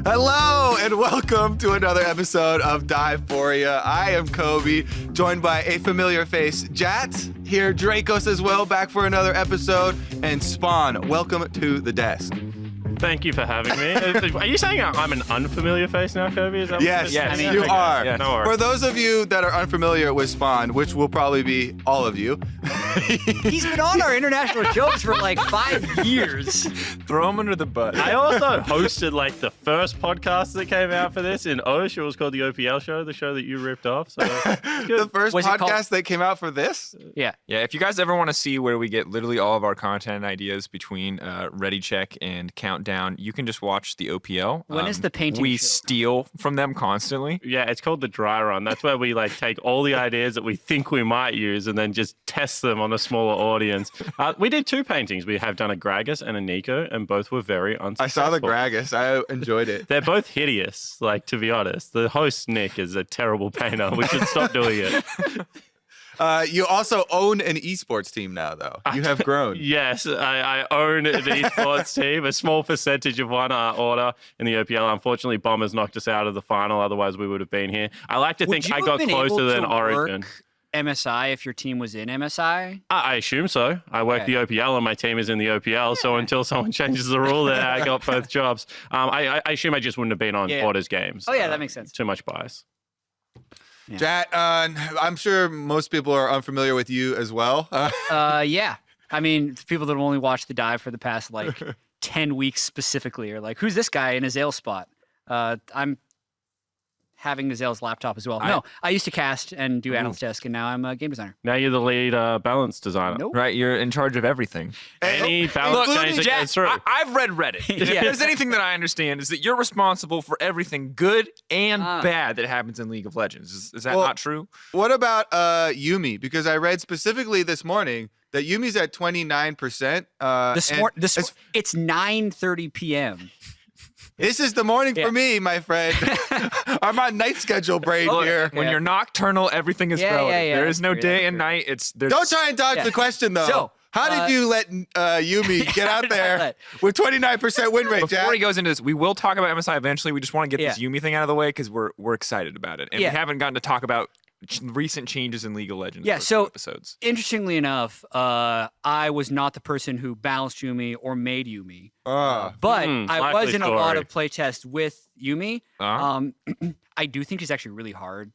Hello and welcome to another episode of Divephoria. I am Kobe, joined by a familiar face, Jatt, here Drakos as well, back for another episode, and Spawn. Welcome to the desk. Thank you for having me. Are you saying I'm an unfamiliar face now, Kobe? Is that Yes, yes, you are. Yeah, no worries. For those of you that are unfamiliar with Spawn, which will probably be all of you. He's been on our international shows for like 5 years. Throw him under the bus. I also hosted like the first podcast that came out for this in Osh. It was called the OPL show, the show that you ripped off. So The first Was it called- podcast that came out for this? Yeah. Yeah, if you guys ever want to see where we get literally all of our content ideas between Ready Check and Countdown, you can just watch the OPL. When is the painting We show? steal from them constantly. yeah, it's called the dry run. That's where we like take all the ideas that we think we might use and then just test them on a smaller audience. We did 2 paintings. We have done a Gragas and a Nico, and both were very unsuccessful. I saw the Gragas. I enjoyed it. They're both hideous, like, to be honest. The host, Nick, is a terrible painter. We should stop doing it. You also own an esports team now, though. You have grown. Yes, I own the esports team, a small percentage of one order in the OPL. Unfortunately, Bombers knocked us out of the final. Otherwise, we would have been here. I like to think I got closer than Origin. MSI if your team was in MSI? I assume so. I work the OPL and my team is in the OPL. So until someone changes the rule there, I got both jobs. I assume I just wouldn't have been on Orders games. Oh, yeah, that makes sense. Too much bias. Yeah. Jatt, I'm sure most people are unfamiliar with you as well. Yeah. I mean, people that have only watched the dive for the past like 10 weeks specifically are like, who's this guy in Azale's spot? I'm having Azale's laptop as well. No, I used to cast and do analyst desk, and now I'm a game designer. Now you're the lead balance designer. Nope. Right, you're in charge of everything. Any balance change that Jack, goes through. I've read Reddit. If Yeah. there's anything that I understand is that you're responsible for everything good and bad that happens in League of Legends. Is that not true? What about Yumi? Because I read specifically this morning that Yumi's at 29%. It's 9:30 p.m. This is the morning for me, my friend. I'm on night schedule brain here. When you're nocturnal, everything is relative. There is no day and night. Don't try and dodge the question, though. So, how did you let Yumi get out there with 29% win rate, Jack? Before he goes into this, we will talk about MSI eventually. We just want to get this Yumi thing out of the way because we're excited about it. And we haven't gotten to talk about recent changes in League of Legends. Yeah, so episodes. Interestingly enough, I was not the person who balanced Yumi or made Yumi, but I was in a lot of playtests with Yumi. I do think she's actually really hard,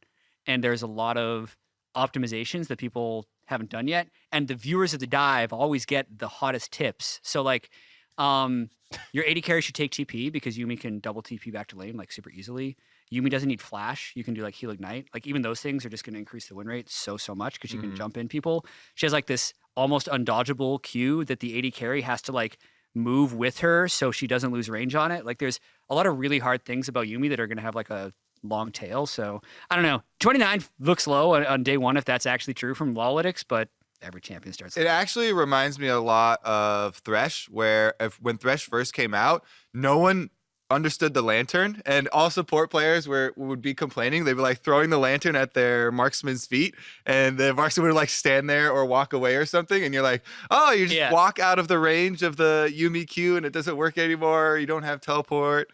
and there's a lot of optimizations that people haven't done yet, and the viewers of the dive always get the hottest tips. So like, your AD carry should take TP because Yumi can double TP back to lane like super easily. Yumi doesn't need flash. You can do like heal ignite. Like even those things are just going to increase the win rate so much because she can jump in people. She has like this almost undodgeable Q that the AD carry has to like move with her so she doesn't lose range on it. Like there's a lot of really hard things about Yumi that are going to have like a long tail. So I don't know. 29 looks low on day one if that's actually true from Lawlytics, but every champion starts. It actually reminds me a lot of Thresh, where when Thresh first came out, no one understood the lantern, and all support players would be complaining. They'd be like throwing the lantern at their marksman's feet, and the marksman would like stand there or walk away or something, and you're like, oh, you just walk out of the range of the Yumi Q and it doesn't work anymore. You don't have teleport.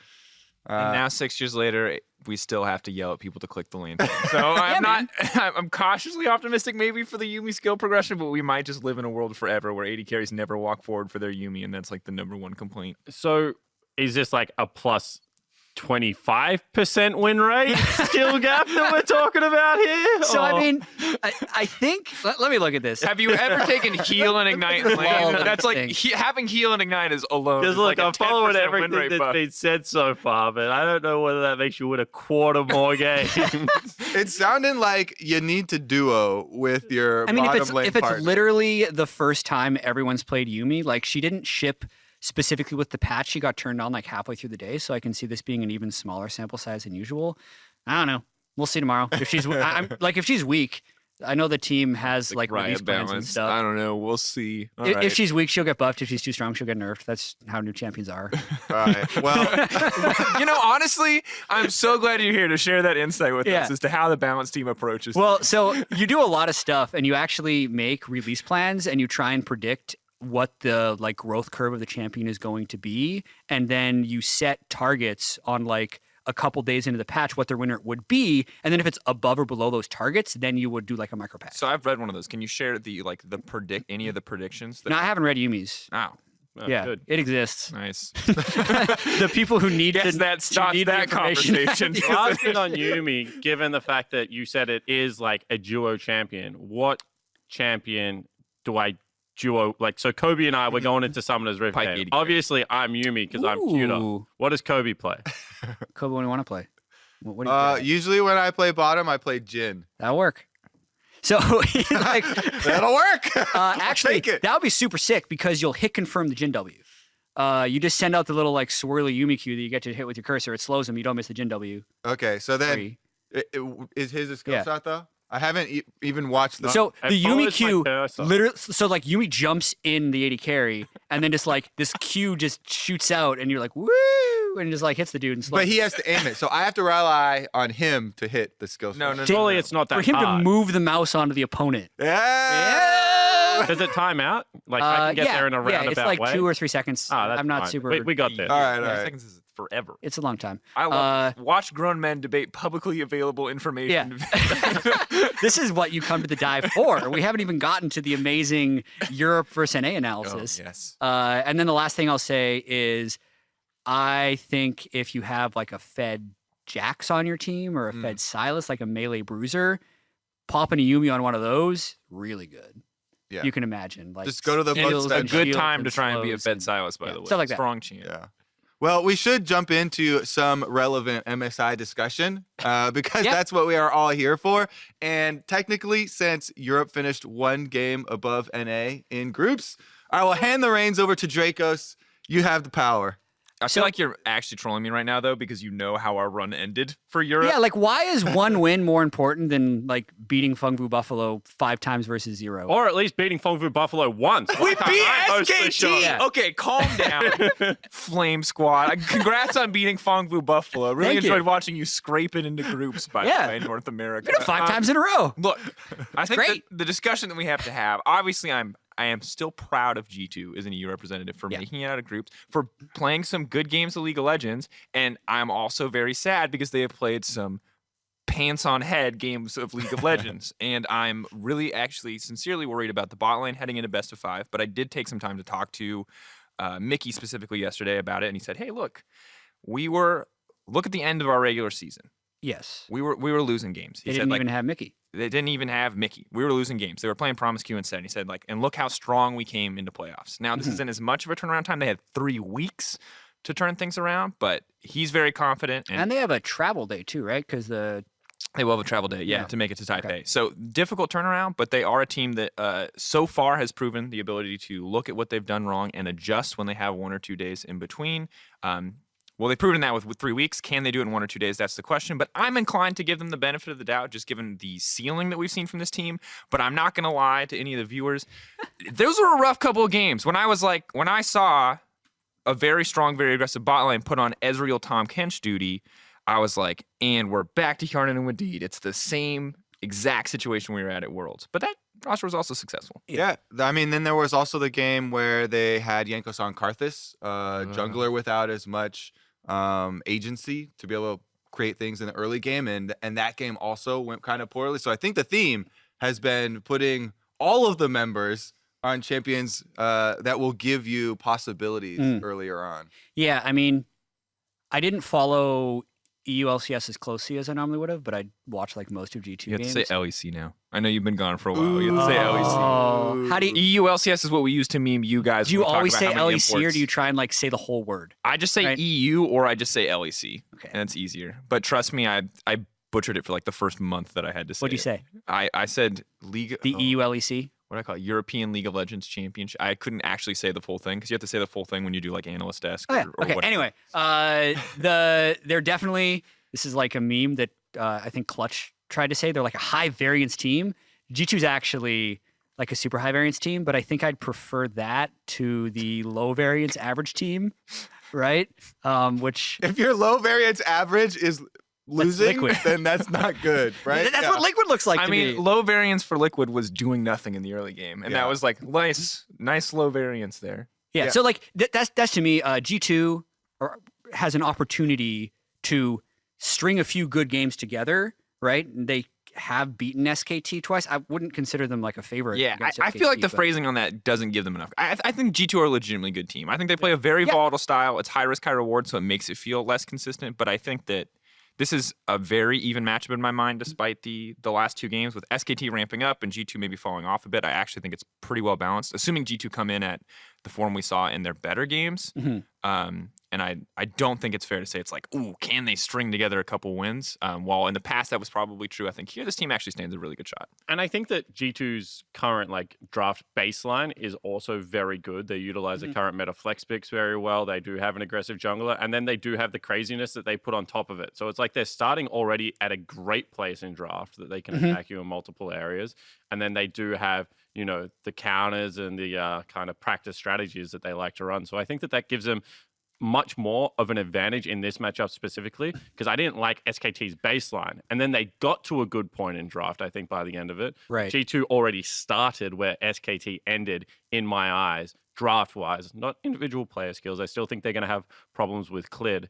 And now 6 years later, we still have to yell at people to click the lantern. So I'm cautiously optimistic maybe for the Yumi skill progression, but we might just live in a world forever where AD carries never walk forward for their Yumi, and that's like the #1 complaint. So is this like a plus 25% win rate skill gap that we're talking about here? So, I mean, I think, let me look at this. Have you ever taken heal and ignite in lane? That's like, having heal and ignite is alone. Because look, like I'm following everything that's been said so far, but I don't know whether that makes you win a quarter more games. It's sounding like you need to duo with your bottom lane if it's partner. literally the first time everyone's played Yumi, like she didn't ship specifically with the patch, she got turned on like halfway through the day, so I can see this being an even smaller sample size than usual. I don't know. We'll see tomorrow. If she's, if she's weak, I know the team has like release plans and stuff. I don't know. We'll see. If she's weak, she'll get buffed. If she's too strong, she'll get nerfed. That's how new champions are. All right. Well, honestly, I'm so glad you're here to share that insight with us as to how the balance team approaches. Well, so you do a lot of stuff, and you actually make release plans, and you try and predict what the like growth curve of the champion is going to be, and then you set targets on like a couple days into the patch what their winner would be, and then if it's above or below those targets, then you would do like a micro patch. So I've read one of those. Can you share any of the predictions? No, I haven't read Yumi's. Oh. Yeah, good. It exists. Nice. The people who need that stops that conversation. Last thing on Yumi, given the fact that you said it is like a duo champion, what champion do I duo? Like, so Kobe and I, we're going into Summoner's Rift Pyke game. 80. Obviously, I'm Yumi because I'm cuter. What does Kobe play? Kobe, what do you want to play? What do you play? Usually when I play bottom, I play Jin. That'll work. So, like, that'll work. Actually, that would be super sick because you'll hit confirm the Jin W. You just send out the little like swirly Yumi Q that you get to hit with your cursor. It slows him. You don't miss the Jin W. Okay, so then is his a skill shot though? I haven't even watched the. So the Yumi Q literally, so like Yumi jumps in the 80 carry, and then just like this Q just shoots out, and you're like woo, and just like hits the dude. And but he has to aim it, so I have to rely on him to hit the skill shot. No. Surely it's not that for him hard. to move the mouse onto the opponent. Yeah. Does it time out? Like I can get there in a roundabout way? Yeah, it's like 2 or 3 seconds. That's I'm not fine. super. We got there. All right. 3 seconds is forever. It's a long time. I love watch grown men debate publicly available information. Yeah. This is what you come to the dive for. We haven't even gotten to the amazing Europe versus NA analysis. Oh, yes. And then the last thing I'll say is I think if you have like a Fed Jax on your team or a Fed Silas, like a melee bruiser, popping a Yumi on one of those, really good. Yeah. You can imagine. Like, just go to the steals a and good shields time and to try and be a slows Fed Silas, by the way. stuff like that. Strong chance. Yeah. Well, we should jump into some relevant MSI discussion because that's what we are all here for. And technically, since Europe finished 1 game above NA in groups, I will hand the reins over to Drakos. You have the power. I feel like you're actually trolling me right now, though, because you know how our run ended for Europe. Yeah, like why is 1 win more important than like beating Fengvu Buffalo 5 times versus 0? Or at least beating Fengvu Buffalo once. We beat SKT! Yeah. Okay, calm down, Flame Squad. Congrats on beating Fengvu Buffalo. Really Thank you. enjoyed watching you scrape it into groups, by the way, in North America. 5 times in a row. Look, I think great. the discussion that we have to have, obviously I am still proud of G2 as an EU representative for making it out of groups, for playing some good games of League of Legends, and I'm also very sad because they have played some pants-on-head games of League of Legends, and I'm really actually sincerely worried about the bot lane heading into best of 5, but I did take some time to talk to Mickey specifically yesterday about it, and he said, hey, look at the end of our regular season. Yes. We were losing games. They didn't even have Mickey. They didn't even have Mickey. We were losing games. They were playing Promise Q instead. And he said, and look how strong we came into playoffs. Now, this isn't as much of a turnaround time. They had 3 weeks to turn things around, but he's very confident. And they have a travel day too, right? Because they will have a travel day, to make it to Taipei. Okay. So difficult turnaround, but they are a team that so far has proven the ability to look at what they've done wrong and adjust when they have 1 or 2 days in between. Well, they've proven that with 3 weeks. Can they do it in 1 or 2 days? That's the question. But I'm inclined to give them the benefit of the doubt, just given the ceiling that we've seen from this team. But I'm not going to lie to any of the viewers. Those were a rough couple of games. When I saw a very strong, very aggressive bot lane put on Ezreal Tom Kench duty, I was like, and we're back to Hjarnan and Wadid. It's the same exact situation we were at Worlds. But that roster was also successful. Yeah. I mean, then there was also the game where they had Yankos on Karthus, jungler without as much agency to be able to create things in the early game, and that game also went kind of poorly. So I think the theme has been putting all of the members on champions that will give you possibilities earlier on. Yeah, I mean, I didn't follow EU LCS as closely as I normally would have, but I watched like most of G2 games. You have to say LEC now. I know you've been gone for a while. You have to say LEC. Oh, how do you? EU LCS is what we use to meme you guys. Do you when we talk always about say how many LEC, imports. or do you try and like say the whole word? I just say Right. EU or I just say LEC. Okay. And it's easier. But trust me, I butchered it for like the first month that I had to say. What'd you say? I said League. The EU LEC. What do I call it? European League of Legends Championship. I couldn't actually say the full thing because you have to say the full thing when you do like analyst desk. Oh, yeah. or Okay. whatever. Anyway, they're definitely. This is like a meme that I think Clutch tried to say. They're like a high variance team. G2's actually like a super high variance team, but I think I'd prefer that to the low variance average team, right? Which If your low variance average is losing, then that's not good, right? That's what Liquid looks like. I mean, low variance for Liquid was doing nothing in the early game, and that was like nice low variance there. Yeah. So like that's to me, G2 has an opportunity to string a few good games together, right? They have beaten SKT twice. I wouldn't consider them like a favorite. Yeah, I feel like the phrasing on that doesn't give them enough. I think G2 are a legitimately good team. I think they play a very volatile style. It's high risk, high reward, so it makes it feel less consistent. But I think that this is a very even matchup in my mind, despite the last two games with SKT ramping up and G2 maybe falling off a bit. I actually think it's pretty well balanced, assuming G2 come in at the form we saw in their better games. And I don't think it's fair to say it's like, ooh, can they string together a couple wins? While in the past that was probably true, I think here this team actually stands a really good shot. And I think that G2's current like draft baseline is also very good. They utilize the current meta flex picks very well. They do have an aggressive jungler, and then they do have the craziness that they put on top of it. So it's like they're starting already at a great place in draft that they can attack you in multiple areas. And then they do have, you know, the counters and the kind of practice strategies that they like to run. So I think that gives them much more of an advantage in this matchup specifically, because I didn't like SKT's baseline. And then they got to a good point in draft, I think, by the end of it. Right. G2 already started where SKT ended, in my eyes, draft-wise, not individual player skills. I still think they're going to have problems with Clid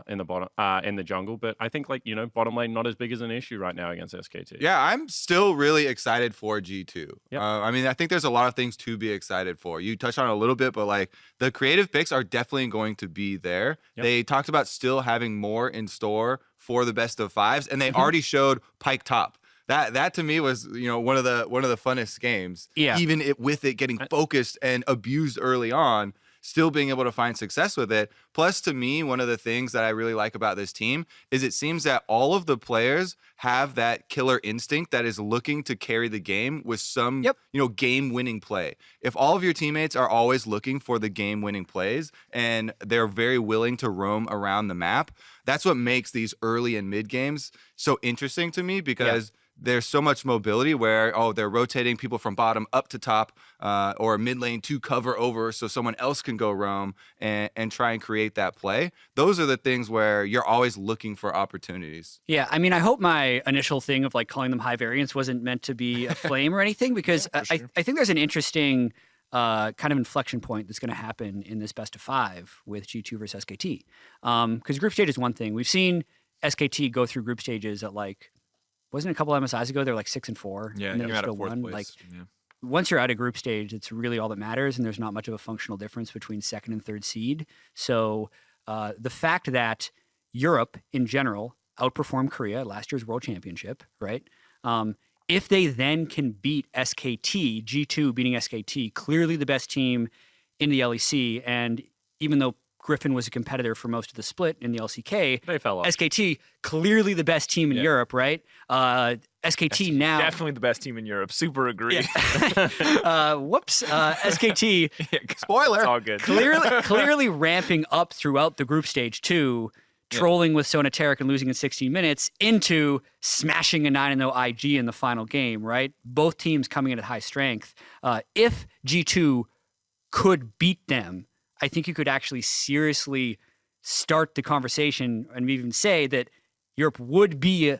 in the bottom, in the jungle. But I think, like, you know, bottom lane not as big as an issue right now against SKT. Yeah, I'm still really excited for G2. Yep. I mean, I think there's a lot of things to be excited for. You touched on it a little bit, but like the creative picks are definitely going to be there. Yep. They talked about still having more in store for the best of fives, and they already showed Pyke top. That to me was, you know, one of the funnest games. Yeah. Even with it getting focused and abused early on, still being able to find success with it. Plus, to me, one of the things that I really like about this team is it seems that all of the players have that killer instinct that is looking to carry the game with some, you know, game-winning play. If all of your teammates are always looking for the game-winning plays and they're very willing to roam around the map, that's what makes these early and mid games so interesting to me, because there's so much mobility where, they're rotating people from bottom up to top or mid lane to cover over so someone else can go roam and try and create that play. Those are the things where you're always looking for opportunities. Yeah, I mean, I hope my initial thing of like calling them high variance wasn't meant to be a flame or anything, because I think there's an interesting kind of inflection point that's going to happen in this best of five with G2 versus SKT. Because group stage is one thing. We've seen SKT go through group stages at like, wasn't it a couple of MSIs ago? They're like 6-4. Yeah, and then you're still out of fourth one. place. Like, once you're out of group stage, it's really all that matters, and there's not much of a functional difference between second and third seed. So the fact that Europe in general outperformed Korea at last year's World Championship, right? If they then can beat SKT, G2 beating SKT, clearly the best team in the LEC, and even though Griffin was a competitor for most of the split in the LCK, they fell off. SKT, clearly the best team in Europe, right? SKT now... Definitely the best team in Europe. Super agree. SKT... Spoiler. It's all good. clearly ramping up throughout the group stage too, trolling with Sonateric and losing in 16 minutes, into smashing a 9-0 IG in the final game, right? Both teams coming in at high strength. If G2 could beat them, I think you could actually seriously start the conversation and even say that Europe would be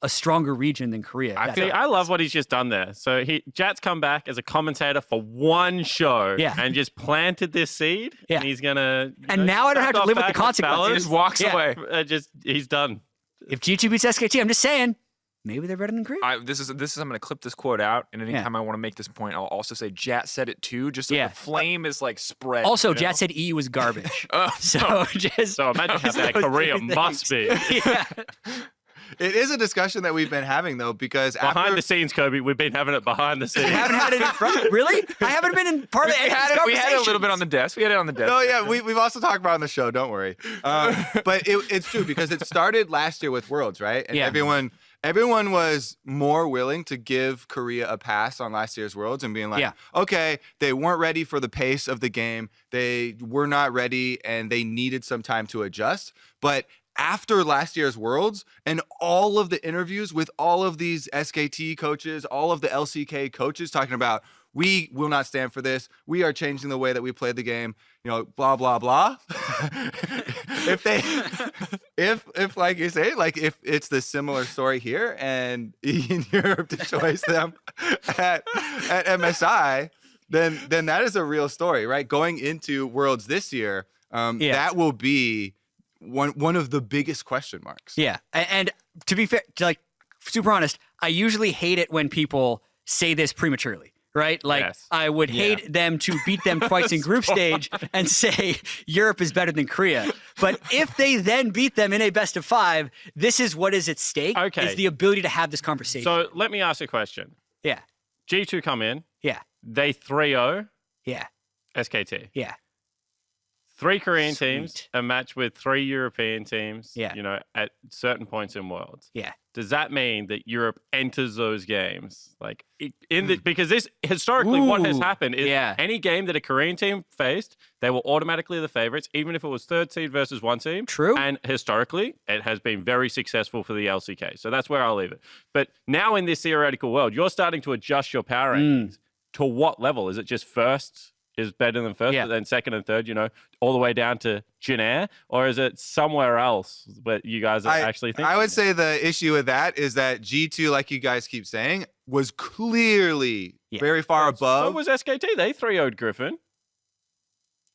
a stronger region than Korea. I love what he's just done there. So Jatt's come back as a commentator for one show and just planted this seed. Yeah. And he's gonna now I don't have to live with the consequences. He just walks away. He's done. If G2 beats SKT, I'm just saying, maybe they're better than Korea. I'm going to clip this quote out, and anytime I want to make this point, I'll also say Jatt said it too, just so the flame is like spread. Also, Jatt said EU was garbage. So imagine how that Korea must be. Yeah. It is a discussion that we've been having, though, because behind the scenes, Kobe, we've been having it behind the scenes. You haven't had it in front? Really? I haven't been in part of the conversation. We had it a little bit on the desk. No, yeah, we've also talked about it on the show. Don't worry. But it's true, because it started last year with Worlds, right? And everyone was more willing to give Korea a pass on last year's Worlds and being like, okay, they weren't ready for the pace of the game. They were not ready, and they needed some time to adjust. But after last year's Worlds and all of the interviews with all of these SKT coaches, all of the LCK coaches talking about, we will not stand for this. We are changing the way that we play the game. You know, blah, blah, blah. if like you say, like if it's the similar story here and in Europe to choice them at MSI, then that is a real story, right? Going into Worlds this year, that will be one of the biggest question marks. Yeah, and to be fair, like super honest, I usually hate it when people say this prematurely. Right? Like, I would hate them to beat them twice in group stage and say Europe is better than Korea. But if they then beat them in a best of 5, this is what is at stake, is the ability to have this conversation. So let me ask a question. Yeah. G2 come in. Yeah. They 3-0. Yeah. SKT. Yeah. 3 Korean teams, a match with 3 European teams, you know, at certain points in Worlds. Yeah. Does that mean that Europe enters those games? Like, because this, historically, what has happened is any game that a Korean team faced, they were automatically the favorites, even if it was 3rd seed versus 1 seed. True. And historically, it has been very successful for the LCK. So that's where I'll leave it. But now in this theoretical world, you're starting to adjust your power rankings. To what level? Is it just first is better than first, but then second and third, you know, all the way down to Jin Air? Or is it somewhere else that you guys are actually thinking? I would say the issue with that is that G2, like you guys keep saying, was clearly very far above. So was SKT. They 3-0'd Griffin.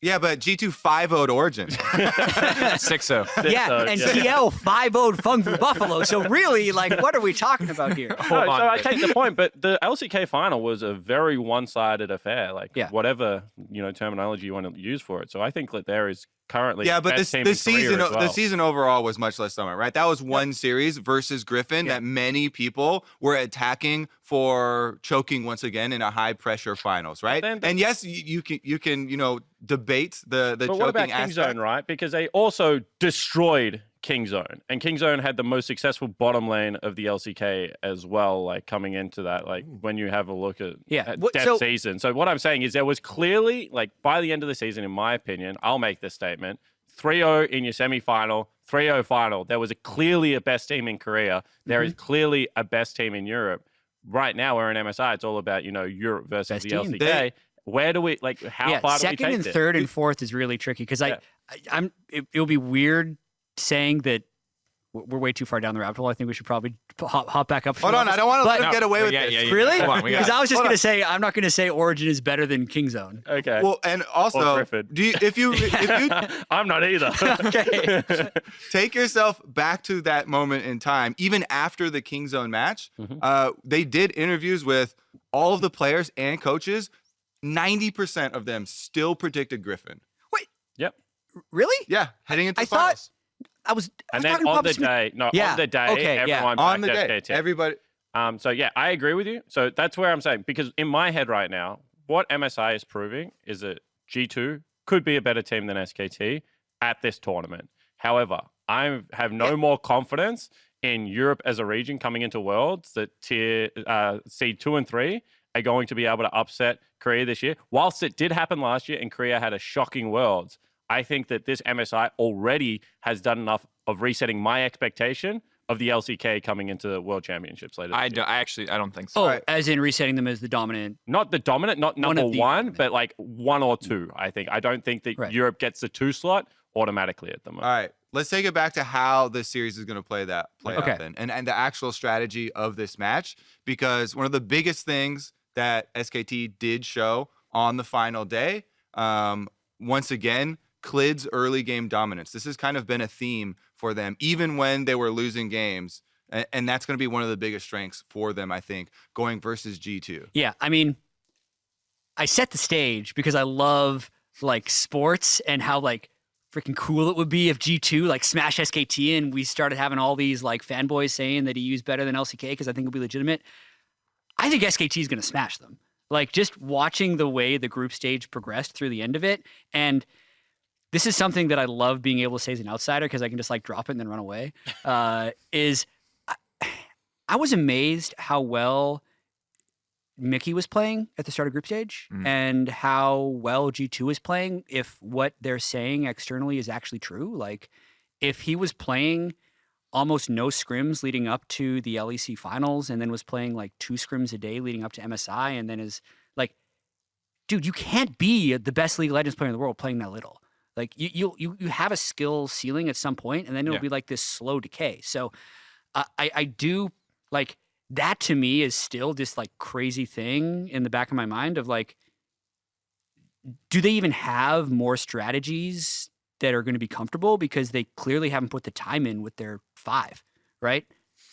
Yeah, but G2 5-0'd Origin. 6-0. Yeah, and TL 5-0'd Fung Fu Buffalo. So really, like, what are we talking about here? So I take the point, but the LCK final was a very one-sided affair. Like, whatever, you know, terminology you want to use for it. So I think that there is currently but the season overall was much less dominant, right? That was one series versus Griffin that many people were attacking for choking once again in a high pressure finals, right? And yes, you can you know, debate the but choking what about aspect. Kingzone, right? Because they also destroyed Kingzone, and Kingzone had the most successful bottom lane of the LCK as well, like coming into that, like when you have a look at Death Season. So what I'm saying is there was clearly, like by the end of the season, in my opinion, I'll make this statement, 3-0 in your semi-final, 3-0 final, there was clearly a best team in Korea. There is clearly a best team in Europe. Right now we're in MSI, it's all about, you know, Europe versus best the team. LCK. Where do we, like, how far do we take second and third and fourth is really tricky because it'll be weird saying that we're way too far down the rabbit hole. I think we should probably hop back up. Hold on, I don't want to let him get away with this. Really? Because I was just going to say, I'm not going to say Origin is better than Kingzone. Okay. Well, and also, if you I'm not either. Okay. Take yourself back to that moment in time, even after the Kingzone match, they did interviews with all of the players and coaches. 90% of them still predicted Griffin. Wait. Yep. Really? Yeah. Heading into finals. I was on the day, everyone on the backed day, SKT. everybody. So yeah, I agree with you. So that's where I'm saying, because in my head right now, what MSI is proving is that G2 could be a better team than SKT at this tournament. However, I have no more confidence in Europe as a region coming into Worlds that seed 2 and 3 are going to be able to upset Korea this year. Whilst it did happen last year and Korea had a shocking Worlds, I think that this MSI already has done enough of resetting my expectation of the LCK coming into the World Championships later. I don't think so. Oh, as in resetting them as the dominant. Not the dominant, not number one, but like 1 or 2, I think. I don't think that Europe gets the 2 slot automatically at the moment. All right. Let's take it back to how this series is going to play out then, and the actual strategy of this match, because one of the biggest things that SKT did show on the final day, once again, Clid's early game dominance. This has kind of been a theme for them, even when they were losing games. And that's going to be one of the biggest strengths for them, I think, going versus G2. Yeah, I mean, I set the stage because I love, like, sports and how, like, freaking cool it would be if G2, like, smash SKT and we started having all these, like, fanboys saying that he used better than LCK because I think it'll be legitimate. I think SKT is going to smash them. Like, just watching the way the group stage progressed through the end of it, and this is something that I love being able to say as an outsider because I can just like drop it and then run away. I was amazed how well Mickey was playing at the start of group stage and how well G2 was playing. If what they're saying externally is actually true, like if he was playing almost no scrims leading up to the LEC finals and then was playing like 2 scrims a day leading up to MSI and then is like, dude, you can't be the best League of Legends player in the world playing that little. Like you have a skill ceiling at some point, and then it'll be like this slow decay. So I do like that. To me, is still this like crazy thing in the back of my mind of like, do they even have more strategies that are going to be comfortable, because they clearly haven't put the time in with their 5, right?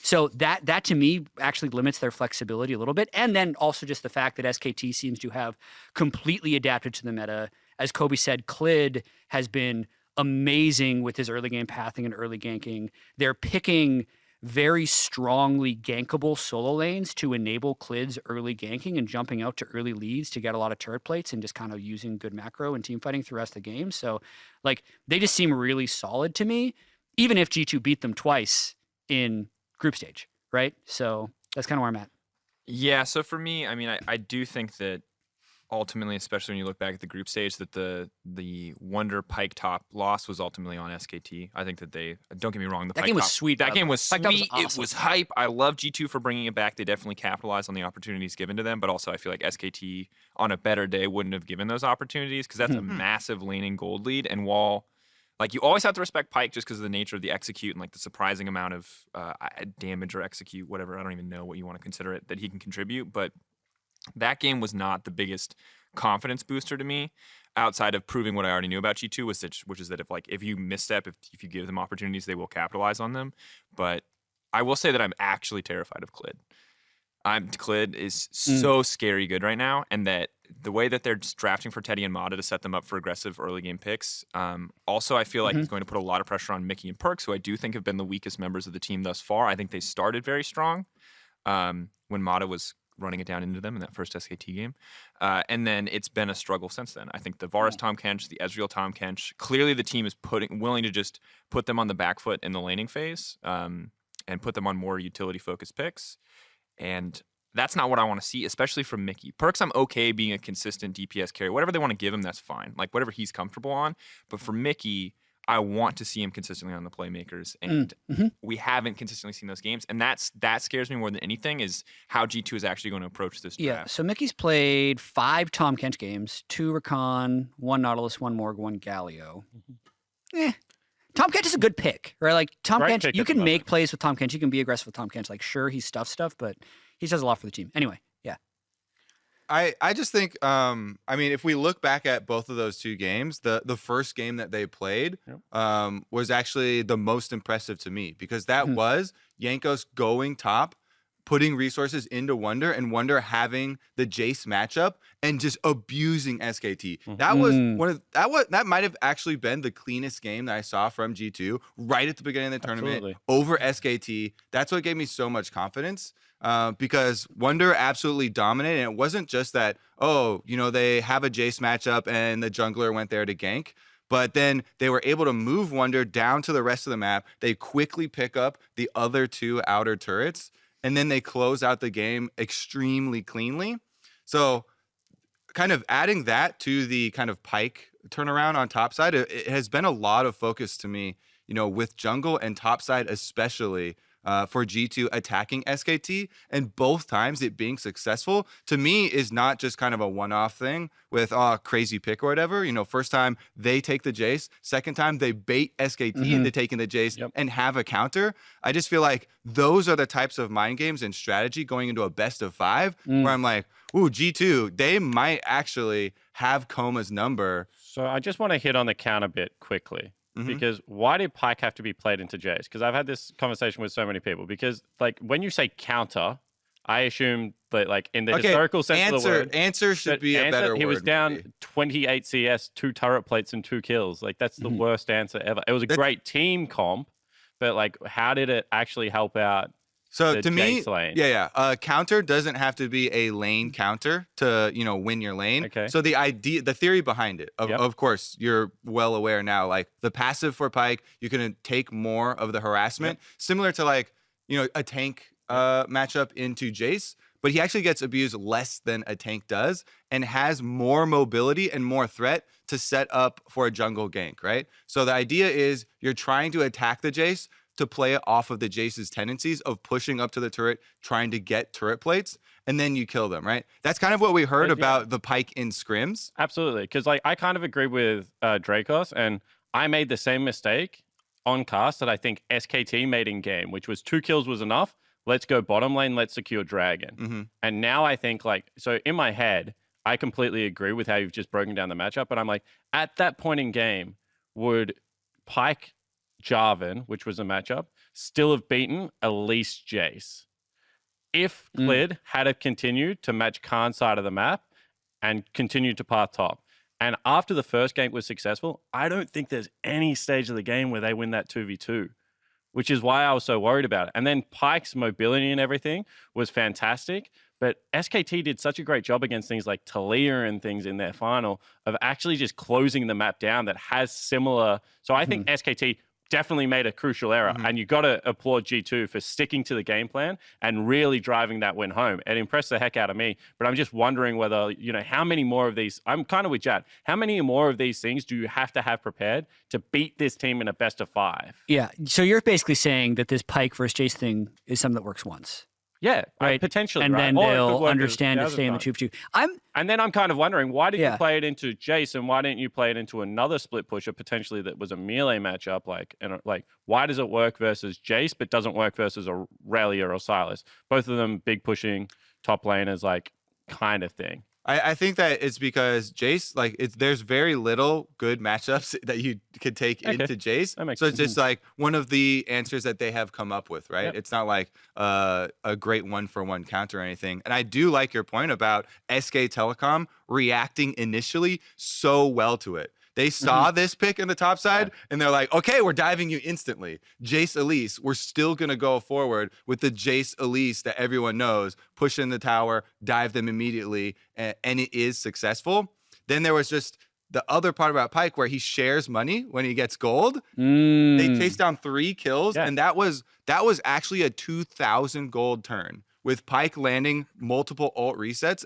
So that to me actually limits their flexibility a little bit. And then also just the fact that SKT seems to have completely adapted to the meta. As Kobe said, Clid has been amazing with his early game pathing and early ganking. They're picking very strongly gankable solo lanes to enable Clid's early ganking and jumping out to early leads to get a lot of turret plates and just kind of using good macro and team fighting through the rest of the game. So like they just seem really solid to me, even if G2 beat them twice in group stage, right? So that's kind of where I'm at. Yeah, so for me, I mean, I do think that ultimately, especially when you look back at the group stage, that the Wonder Pyke top loss was ultimately on SKT. I think that they, don't get me wrong, that game was sweet. That game was sweet. Was awesome. It was hype. I love G2 for bringing it back. They definitely capitalized on the opportunities given to them, but also I feel like SKT on a better day wouldn't have given those opportunities, because that's a massive laning gold lead. And while like you always have to respect Pyke just because of the nature of the execute and like the surprising amount of damage or execute, whatever, I don't even know what you want to consider it, that he can contribute, but that game was not the biggest confidence booster to me, outside of proving what I already knew about G2, which is that if you misstep, if you give them opportunities, they will capitalize on them. But I will say that I'm actually terrified of Clid. Clid is so scary good right now, and that the way that they're just drafting for Teddy and Mata to set them up for aggressive early game picks. Also, I feel like it's going to put a lot of pressure on Mickey and Perks, who I do think have been the weakest members of the team thus far. I think they started very strong when Mata was running it down into them in that first SKT game. And then it's been a struggle since then. I think the Varus Tahm Kench, the Ezreal Tahm Kench, clearly the team is willing to just put them on the back foot in the laning phase and put them on more utility-focused picks. And that's not what I want to see, especially from Mickey. Perks, I'm okay being a consistent DPS carry. Whatever they want to give him, that's fine. Like, whatever he's comfortable on. But for Mickey, I want to see him consistently on the playmakers, and we haven't consistently seen those games, and that scares me more than anything, is how G2 is actually going to approach this draft. Yeah, so Mickey's played 5 Tahm Kench games, 2 Rakan, 1 Nautilus, 1 Morg, 1 Galio. Tahm Kench is a good pick, right? Like Tahm Kench, you can make plays with Tahm Kench, you can be aggressive with Tahm Kench. Like, sure, he stuff, but he does a lot for the team. Anyway, yeah. I just think, I mean, if we look back at both of those 2 games, the first game that they played was actually the most impressive to me, because that was Jankos going top, putting resources into Wonder, and Wonder having the Jace matchup and just abusing SKT. That was that might have actually been the cleanest game that I saw from G2 right at the beginning of the tournament over SKT. That's what gave me so much confidence. Because Wonder absolutely dominated, and it wasn't just that, they have a Jace matchup and the jungler went there to gank, but then they were able to move Wonder down to the rest of the map. They quickly pick up the other 2 outer turrets, and then they close out the game extremely cleanly. So kind of adding that to the kind of Pyke turnaround on top side, it has been a lot of focus to me, with jungle and top side especially, for G2 attacking SKT, and both times it being successful, to me, is not just kind of a one-off thing with crazy pick or whatever. First time they take the Jace, second time they bait SKT into taking the Jace and have a counter. I just feel like those are the types of mind games and strategy going into a best of 5 where I'm like, ooh, G2, they might actually have Koma's number. So I just want to hit on the counter bit quickly. Because why did Pyke have to be played into Jace? Because I've had this conversation with so many people. Because like when you say counter, I assume that like in the historical sense of the word, answer should be a better word. He was down 28 CS, 2 turret plates, and 2 kills. Like that's the worst answer ever. It was a great team comp, but like how did it actually help out? So to me, counter doesn't have to be a lane counter to, win your lane. Okay. So the theory behind it, of course, you're well aware now, like the passive for Pyke, you can take more of the harassment, similar to like, a tank matchup into Jace, but he actually gets abused less than a tank does and has more mobility and more threat to set up for a jungle gank, right? So the idea is you're trying to attack the Jace to play it off of the Jace's tendencies of pushing up to the turret, trying to get turret plates, and then you kill them, right? That's kind of what we heard about the Pyke in scrims. Absolutely, because like I kind of agree with Drakos, and I made the same mistake on cast that I think SKT made in game, which was 2 kills was enough. Let's go bottom lane, let's secure Dragon. And now I think so in my head, I completely agree with how you've just broken down the matchup, but I'm like, at that point in game, would Pyke Jarvan, which was a matchup, still have beaten at least Jace if Clid had have continued to match Khan's side of the map and continued to path top. And after the first game was successful, I don't think there's any stage of the game where they win that 2v2, which is why I was so worried about it. And then Pyke's mobility and everything was fantastic, but SKT did such a great job against things like Talia and things in their final of actually just closing the map down that has similar. So I think SKT definitely made a crucial error, and you got to applaud G2 for sticking to the game plan and really driving that win home. It impressed the heck out of me, but I'm just wondering whether, how many more of these, I'm kind of with Jatt, how many more of these things do you have to have prepared to beat this team in a best of 5? Yeah, so you're basically saying that this Pyke versus Jace thing is something that works once. Yeah, right. Potentially, and right? then they'll understand to stay in the 2v2. And then I'm kind of wondering, why did you play it into Jace, and why didn't you play it into another split pusher potentially that was a melee matchup? Why does it work versus Jace but doesn't work versus Aurelia or Silas? Both of them big pushing top laners, kind of thing. I think that it's because Jace, there's very little good matchups that you could take into Jace. So it's just one of the answers that they have come up with, right? Yep. It's not like a great 1-for-1 counter or anything. And I do like your point about SK Telecom reacting initially so well to it. They saw this pick in the top side, and they're like, okay, we're diving you instantly. Jace Elise, we're still going to go forward with the Jace Elise that everyone knows, push in the tower, dive them immediately, and it is successful. Then there was just the other part about Pyke where he shares money when he gets gold. They chased down 3 kills, and that was actually a 2,000 gold turn with Pyke landing multiple ult resets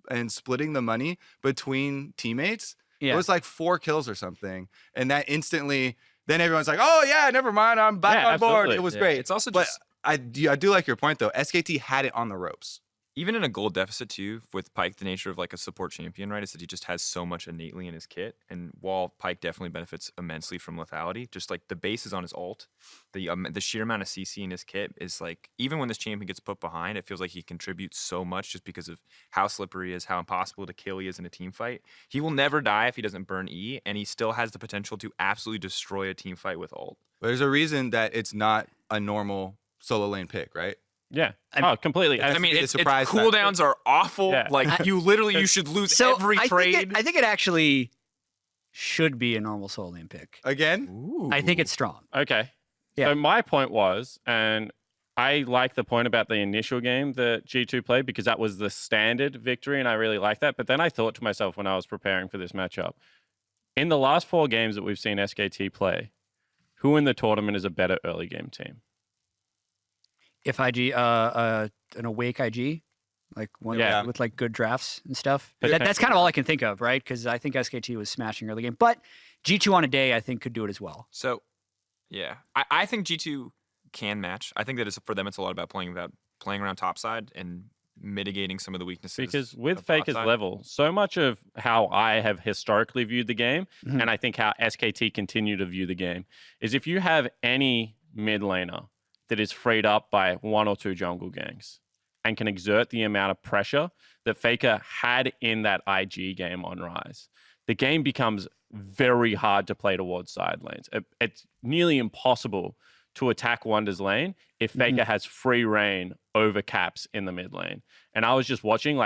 and splitting the money between teammates. Yeah. It was 4 kills or something. And that instantly, then everyone's like, oh, yeah, never mind. I'm back on board. It was great. It's also but I do like your point, though. SKT had it on the ropes. Even in a gold deficit, too, with Pyke, the nature of a support champion, right, is that he just has so much innately in his kit. And while Pyke definitely benefits immensely from lethality, just the base is on his ult, the sheer amount of CC in his kit is even when this champion gets put behind, it feels like he contributes so much just because of how slippery he is, how impossible to kill he is in a team fight. He will never die if he doesn't burn E, and he still has the potential to absolutely destroy a team fight with ult. There's a reason that it's not a normal solo lane pick, right? Yeah. Completely. Its cooldowns are awful. Yeah. You should lose every trade. I think it actually should be a normal solo lane pick. Again? Ooh. I think it's strong. Okay. Yeah. So my point was, and I like the point about the initial game that G2 played because that was the standard victory, and I really like that. But then I thought to myself when I was preparing for this matchup, in the last 4 games that we've seen SKT play, who in the tournament is a better early game team? If IG, an awake IG, with good drafts and stuff. But that's kind of all I can think of, right? Because I think SKT was smashing early game. But G2 on a day, I think, could do it as well. So, yeah. I think G2 can match. I think that for them, it's a lot about playing around topside and mitigating some of the weaknesses. Because with Faker's level, so much of how I have historically viewed the game, and I think how SKT continue to view the game, is if you have any mid laner that is freed up by 1 or 2 jungle gangs and can exert the amount of pressure that Faker had in that IG game on Rise, the game becomes very hard to play towards side lanes. It's nearly impossible to attack Wonder's lane if Faker has free reign over caps in the mid lane. And I was just watching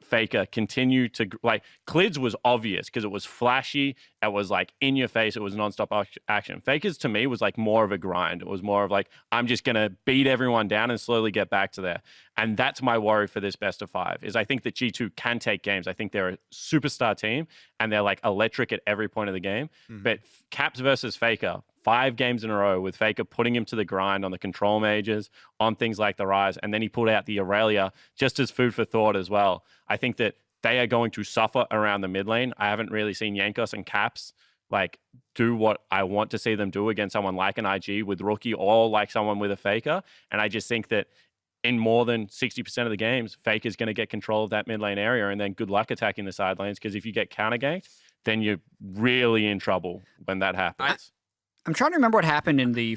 Faker continue to Clid's was obvious because it was flashy. It was in your face. It was nonstop action. Faker's to me was more of a grind. It was more of I'm just going to beat everyone down and slowly get back to there. And that's my worry for this best of 5 is I think that G2 can take games. I think they're a superstar team and they're electric at every point of the game. But Caps versus Faker, 5 games in a row with Faker putting him to the grind on the control mages, on things like the Rise, and then he pulled out the Aurelia just as food for thought as well. I think that they are going to suffer around the mid lane. I haven't really seen Jankos and Caps like do what I want to see them do against someone like an IG with Rookie or like someone with a Faker. And I just think that in more than 60% of the games, Faker's going to get control of that mid lane area, and then good luck attacking the side lanes, because if you get counter ganked, then you're really in trouble when that happens. I'm trying to remember what happened in the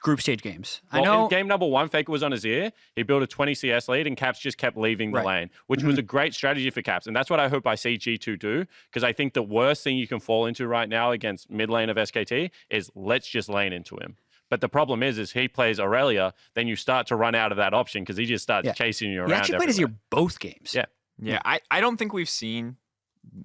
group stage games. Well, I know in game number 1, Faker was on his ear. He built a 20 CS lead, and Caps just kept leaving the lane, which was a great strategy for Caps. And that's what I hope I see G2 do, because I think the worst thing you can fall into right now against mid lane of SKT is let's just lane into him. But the problem is he plays Aurelia, then you start to run out of that option because he just starts chasing you around. He actually played his ear both games. Yeah. I don't think we've seen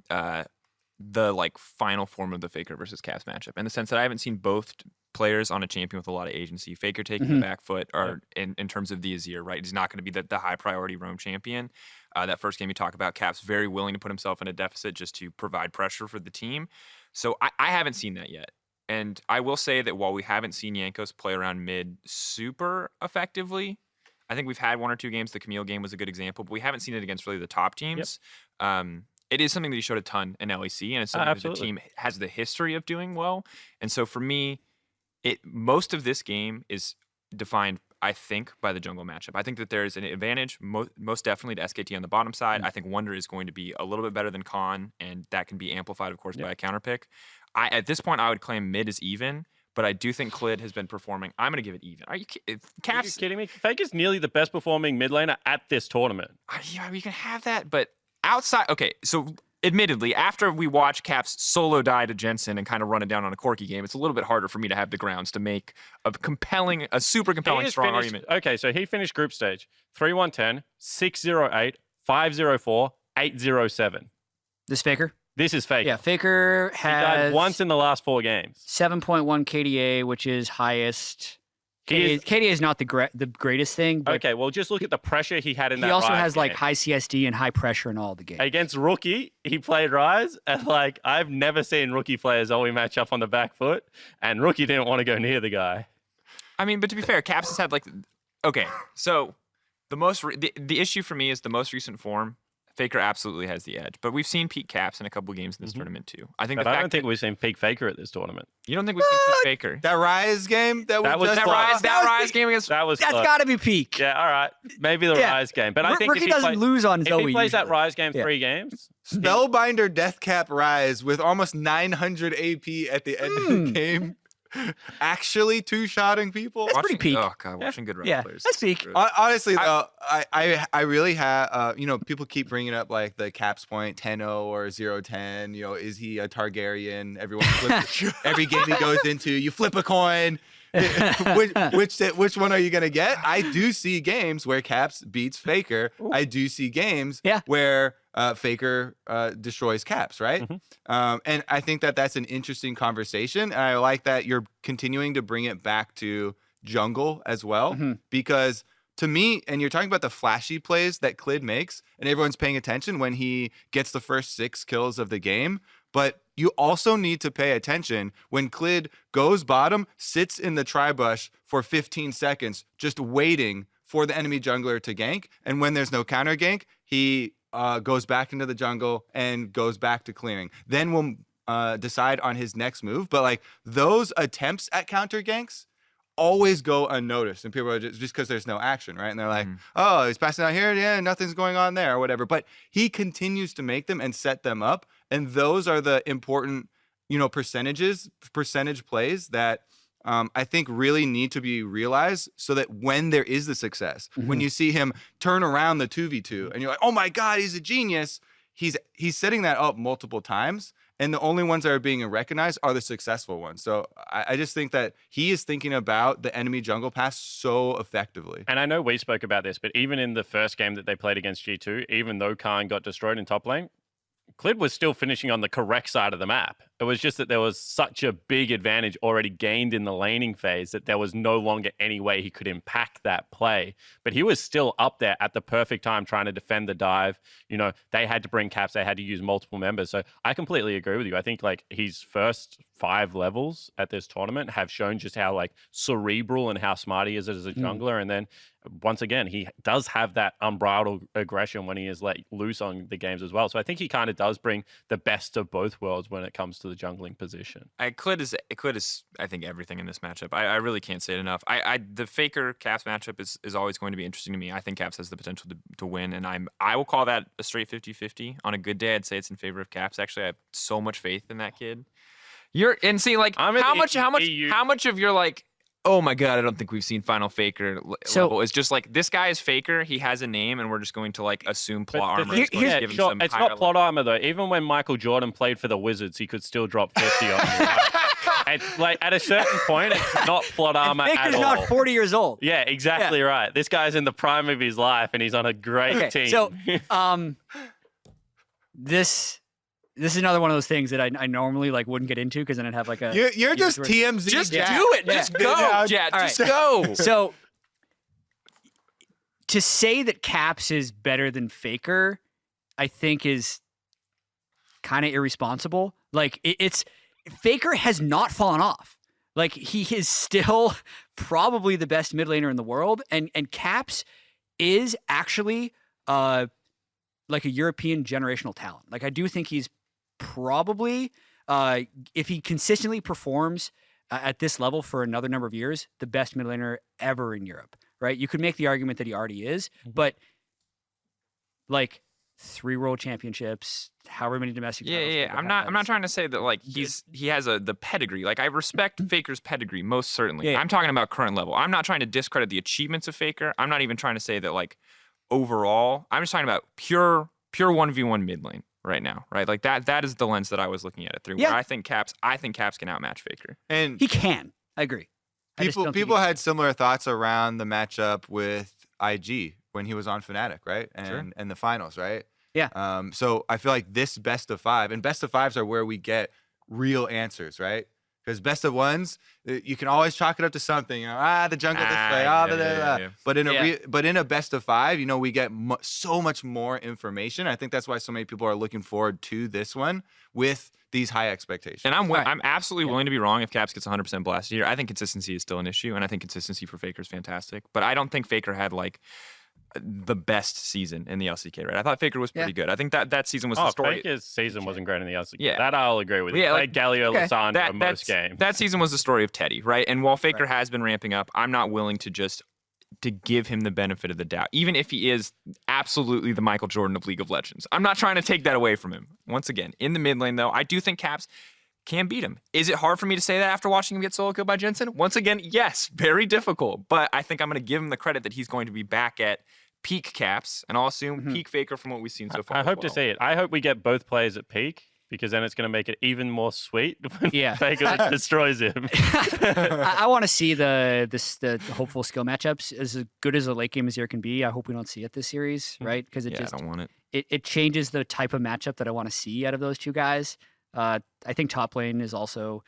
the like final form of the Faker versus Caps matchup, in the sense that I haven't seen both players on a champion with a lot of agency. Faker taking the back foot, or in terms of the Azir, right? He's not going to be the high priority roam champion. That first game you talk about, Caps very willing to put himself in a deficit just to provide pressure for the team. So I haven't seen that yet. And I will say that while we haven't seen Jankos play around mid super effectively, I think we've had 1 or 2 games. The Camille game was a good example, but we haven't seen it against really the top teams. It is something that he showed a ton in LEC, and it's something that the team has the history of doing well. And so for me, most of this game is defined, I think, by the jungle matchup. I think that there's an advantage, most definitely, to SKT on the bottom side. I think Wonder is going to be a little bit better than Khan, and that can be amplified, of course, by a counter pick. At this point, I would claim mid is even, but I do think Clid has been performing. I'm going to give it even. Are you kidding me? Fake is nearly the best performing mid laner at this tournament. Yeah, you can have that, but outside... Okay, so admittedly, after we watch Caps solo die to Jensen and kind of run it down on a Corki game, it's a little bit harder for me to have the grounds to make a super compelling, strong argument. Okay, so he finished group stage 3-1-10, 6-0-8, 5-0-4, 8-0-7. This Faker? This is Faker. Yeah, Faker has... He died once in the last 4 games. 7.1 KDA, which is highest. KDA is not the greatest thing. But okay, well, just look at the pressure he had in that. He also Rise has game. like high CSD and high pressure in all the games. Against Rookie, he played Rise, and like I've never seen Rookie players always match up on the back foot, and Rookie didn't want to go near the guy. I mean, but to be fair, Caps has had like... Okay, so the issue for me is the most recent form. Faker absolutely has the edge, but we've seen peak Caps in a couple games in this tournament too. I don't think we've seen peak Faker at this tournament. You don't think we've seen peak Faker? That Rise game that was that Rise game against that's got to be peak. Yeah, all right, maybe the Rise game, but I think Rookie doesn't lose on Zoe. If he plays that Rise game 3 games, Spellbinder Deathcap Rise with almost 900 AP at the end of the game. Actually two-shotting people. That's pretty peak. Oh god, watching good rep players. That's peak. Honestly, though, I really have. People keep bringing up like the Caps point 10-0 or 0-10. Is he a Targaryen? Everyone flips every game he goes into. You flip a coin. which one are you gonna get? I do see games where Caps beats Faker. Ooh. I do see games where Faker destroys Caps, right? And I think that that's an interesting conversation. And I like that you're continuing to bring it back to jungle as well, because to me, and you're talking about the flashy plays that Clid makes, and everyone's paying attention when he gets the first 6 kills of the game. But you also need to pay attention when Clid goes bottom, sits in the tri-bush for 15 seconds, just waiting for the enemy jungler to gank. And when there's no counter gank, he goes back into the jungle and goes back to clearing. Then we'll decide on his next move. But like those attempts at counter ganks always go unnoticed, and people are just because there's no action, right? And they're like, oh, he's passing out here, yeah, nothing's going on there or whatever. But he continues to make them and set them up, and those are the important, percentage plays that I think really need to be realized, so that when there is the success, when you see him turn around the 2v2 and you're like, oh my god, he's a genius, he's setting that up multiple times. And the only ones that are being recognized are the successful ones. So I just think that he is thinking about the enemy jungle pass so effectively. And I know we spoke about this, but even in the first game that they played against G2, even though Khan got destroyed in top lane, Clid was still finishing on the correct side of the map. It was just that there was such a big advantage already gained in the laning phase that there was no longer any way he could impact that play. But he was still up there at the perfect time trying to defend the dive. They had to bring Caps. They had to use multiple members. So I completely agree with you. I think like his first 5 levels at this tournament have shown just how like cerebral and how smart he is as a jungler. And then once again, he does have that unbridled aggression when he is let loose on the games as well. So I think he kind of does bring the best of both worlds when it comes to the jungling position. Clid is I think everything in this matchup. I really can't say it enough. The Faker Caps matchup is always going to be interesting to me. I think Caps has the potential to win, and I will call that a straight 50-50. On a good day, I'd say it's in favor of Caps. Actually, I have so much faith in that kid. How much of your like, oh my god, I don't think we've seen Final Faker level. It's just like, this guy is Faker, he has a name, and we're just going to like assume plot armor. It's not plot armor though. Even when Michael Jordan played for the Wizards, he could still drop 50 on you. It's like at a certain point, it's not plot armor at all. Faker's not 40 years old. Yeah, exactly right. This guy's in the prime of his life, and he's on a great team. So, this is another one of those things that I normally like wouldn't get into because then I'd have like a. You're just TMZ. Just do Jatt. it. Just go, Jatt. Just go. So to say that Caps is better than Faker, I think is kind of irresponsible. Like it's Faker has not fallen off. Like he is still probably the best mid laner in the world, and Caps is actually like a European generational talent. Like I do think he's probably, if he consistently performs at this level for another number of years, the best mid laner ever in Europe, right? You could make the argument that he already is, but like 3 world championships, however many domestic titles. Yeah. I'm not trying to say that like he has the pedigree. Like I respect Faker's pedigree most certainly. Yeah. I'm talking about current level. I'm not trying to discredit the achievements of Faker. I'm not even trying to say that like overall. I'm just talking about pure 1v1 mid lane right now, right? Like that is the lens that I was looking at it through. Yeah. Where I think Caps can outmatch Faker. And he can. I agree. People had similar thoughts around the matchup with IG when he was on Fnatic, right? And the finals, right? Yeah. So I feel like this best of 5, and best of 5s are where we get real answers, right? Because best of 1s, you can always chalk it up to something. You know, the jungle display, But in a best of 5, you know, we get so much more information. I think that's why so many people are looking forward to this one with these high expectations. And I'm absolutely willing to be wrong if Caps gets 100% blasted here. I think consistency is still an issue, and I think consistency for Faker is fantastic. But I don't think Faker had like the best season in the LCK, right? I thought Faker was pretty good. I think that season was the story. Faker's season wasn't great in the LCK. Yeah. That I'll agree with. Yeah, like Galio Lissandra most games. That season was the story of Teddy, right? And while Faker has been ramping up, I'm not willing to give him the benefit of the doubt, even if he is absolutely the Michael Jordan of League of Legends. I'm not trying to take that away from him. Once again, in the mid lane, though, I do think Caps can beat him. Is it hard for me to say that after watching him get solo killed by Jensen? Once again, yes, very difficult. But I think I'm going to give him the credit that he's going to be back at peak Caps, and I'll assume peak Faker from what we've seen so far. I hope to see it. I hope we get both players at peak, because then it's going to make it even more sweet when Faker destroys him. I want to see the hopeful skill matchups as good as a late game as there can be. I hope we don't see it this series, right? Because I don't want it. It changes the type of matchup that I want to see out of those two guys. I think top lane is also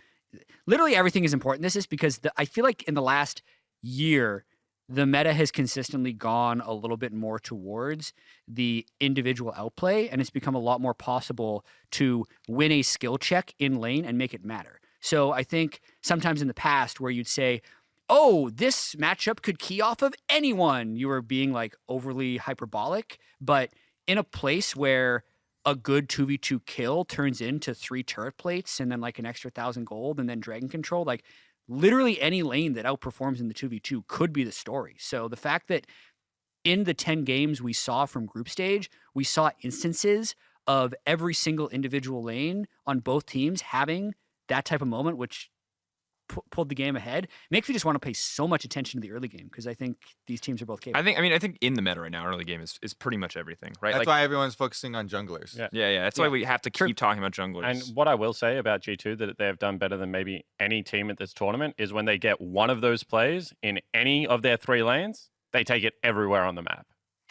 literally everything is important. This is because I feel like in the last year, the meta has consistently gone a little bit more towards the individual outplay, and it's become a lot more possible to win a skill check in lane and make it matter. So I think sometimes in the past where you'd say, oh, this matchup could key off of anyone, you were being like overly hyperbolic, but in a place where a good 2v2 kill turns into 3 turret plates and then like an extra 1,000 gold and then dragon control, like literally any lane that outperforms in the 2v2 could be the story. So the fact that in the 10 games we saw from group stage, we saw instances of every single individual lane on both teams having that type of moment, which pulled the game ahead, makes me just want to pay so much attention to the early game, because I think these teams are both capable. I think in the meta right now, early game is pretty much everything, right? That's why everyone's focusing on junglers. Yeah. That's why we have to keep talking about junglers. And what I will say about G2 that they have done better than maybe any team at this tournament is when they get one of those plays in any of their 3 lanes, they take it everywhere on the map.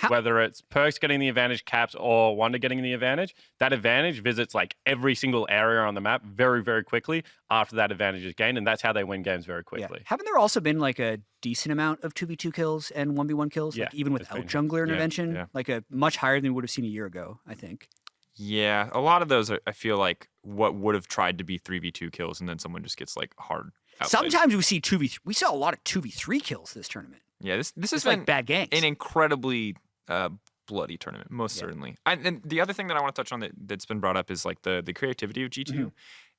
Whether it's Perks getting the advantage, Caps, or Wonder getting the advantage, that advantage visits like every single area on the map very, very quickly after that advantage is gained, and that's how they win games very quickly. Haven't there also been like a decent amount of 2v2 kills and 1v1 kills, like even without jungler intervention? Like a much higher than we would have seen a year ago, I think. Yeah, a lot of those I feel like what would have tried to be 3v2 kills, and then someone just gets like hard outplayed. Sometimes we see 2v3. We saw a lot of 2v3 kills this tournament. Yeah, this has like been bad games. an incredibly bloody tournament, most certainly. And the other thing that I want to touch on that's been brought up is like the creativity of G2.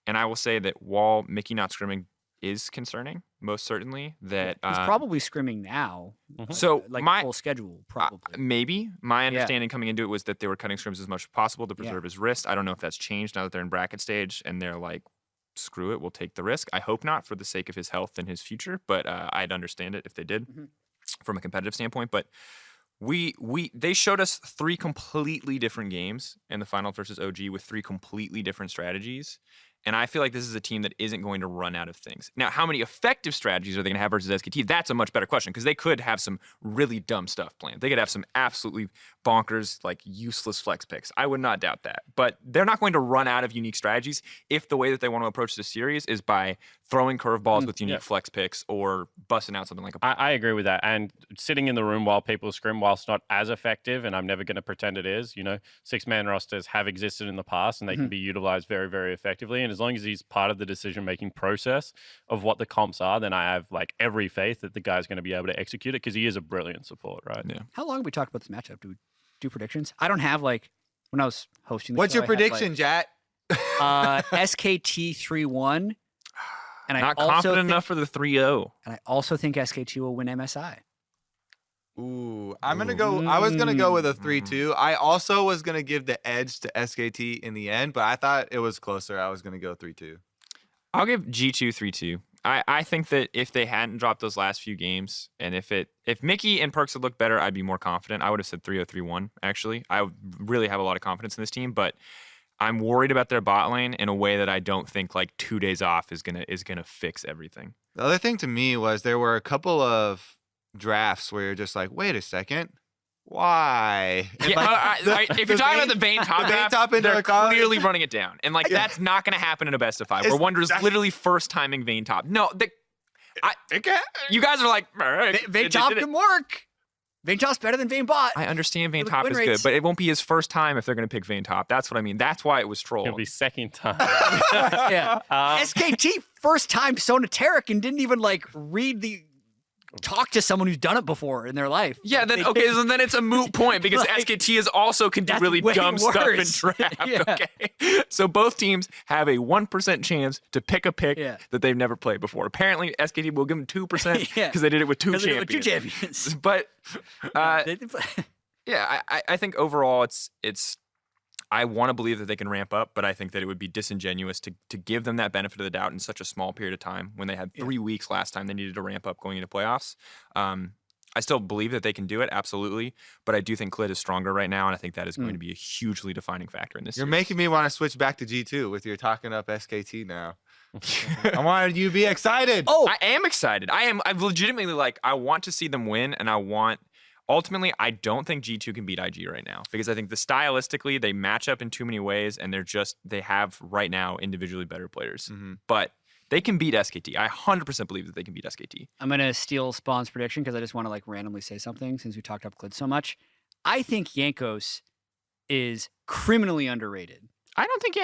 And I will say that while Mickey not scrimming is concerning, most certainly that he's probably scrimming now. So like my full schedule, probably. Maybe my understanding coming into it was that they were cutting scrims as much as possible to preserve his wrist. I don't know if that's changed now that they're in bracket stage and they're like, screw it, we'll take the risk. I hope not, for the sake of his health and his future, but I'd understand it if they did from a competitive standpoint. But they showed us 3 completely different games in the final versus OG with 3 completely different strategies. And I feel like this is a team that isn't going to run out of things. Now, how many effective strategies are they going to have versus SKT? That's a much better question, because they could have some really dumb stuff planned. They could have some absolutely bonkers, like useless flex picks. I would not doubt that. But they're not going to run out of unique strategies if the way that they want to approach this series is by throwing curveballs with unique flex picks or busting out something like a... I agree with that. And sitting in the room while people scrim, whilst not as effective, and I'm never going to pretend it is, 6-man rosters have existed in the past and they can be utilized very, very effectively. And as long as he's part of the decision-making process of what the comps are, then I have like every faith that the guy's going to be able to execute it, because he is a brilliant support, right? Yeah. How long have we talked about this matchup? Do we do predictions? I don't have when I was hosting the What's show, your prediction, Jatt? SKT 3-1. And not confident enough for the 3-0. And I also think SKT will win MSI. Ooh, I'm gonna go. I was gonna go with a 3-2. I also was gonna give the edge to SKT in the end, but I thought it was closer. I was gonna go 3-2. I'll give G2 3-2. I think that if they hadn't dropped those last few games, and if Mickey and Perks had looked better, I'd be more confident. I would have said 3-0, 3-1. Actually, I really have a lot of confidence in this team, but I'm worried about their bot lane in a way that I don't think like 2 days off is gonna fix everything. The other thing to me was there were a couple of drafts where you're just like, wait a second, why? And if you're talking about the Vayne top, they're clearly running it down, and like that's not going to happen in a best of 5. Where Wonder is literally first timing Vayne top. No, you guys are like, Vayne top can work. Vayne top's better than Vayne bot. I understand Vayne top is good, but it won't be his first time if they're going to pick Vayne top. That's what I mean. That's why it was trolled. It'll be second time. SKT first time Sonateric and didn't even talk to someone who's done it before in their life. Yeah, so then it's a moot point, because SKT is also can do really dumb stuff in draft. Okay, so both teams have a 1% chance to pick a pick that they've never played before. Apparently, SKT will give them 2% because they did it with two champions. But I think overall it's. I want to believe that they can ramp up, but I think that it would be disingenuous to give them that benefit of the doubt in such a small period of time when they had 3 weeks last time they needed to ramp up going into playoffs. I still believe that they can do it, absolutely, but I do think Clit is stronger right now, and I think that is going to be a hugely defining factor in this series. Making me want to switch back to G2 with your talking up SKT now. I wanted you to be excited. Oh, I am excited. I'm legitimately I want to see them win, and ultimately, I don't think G2 can beat IG right now, because I think stylistically they match up in too many ways, and they have right now individually better players. But they can beat SKT. I 100% believe that they can beat SKT. I'm going to steal Spawn's prediction because I just want to randomly say something since we talked up Clid so much. I think Jankos is criminally underrated. I don't think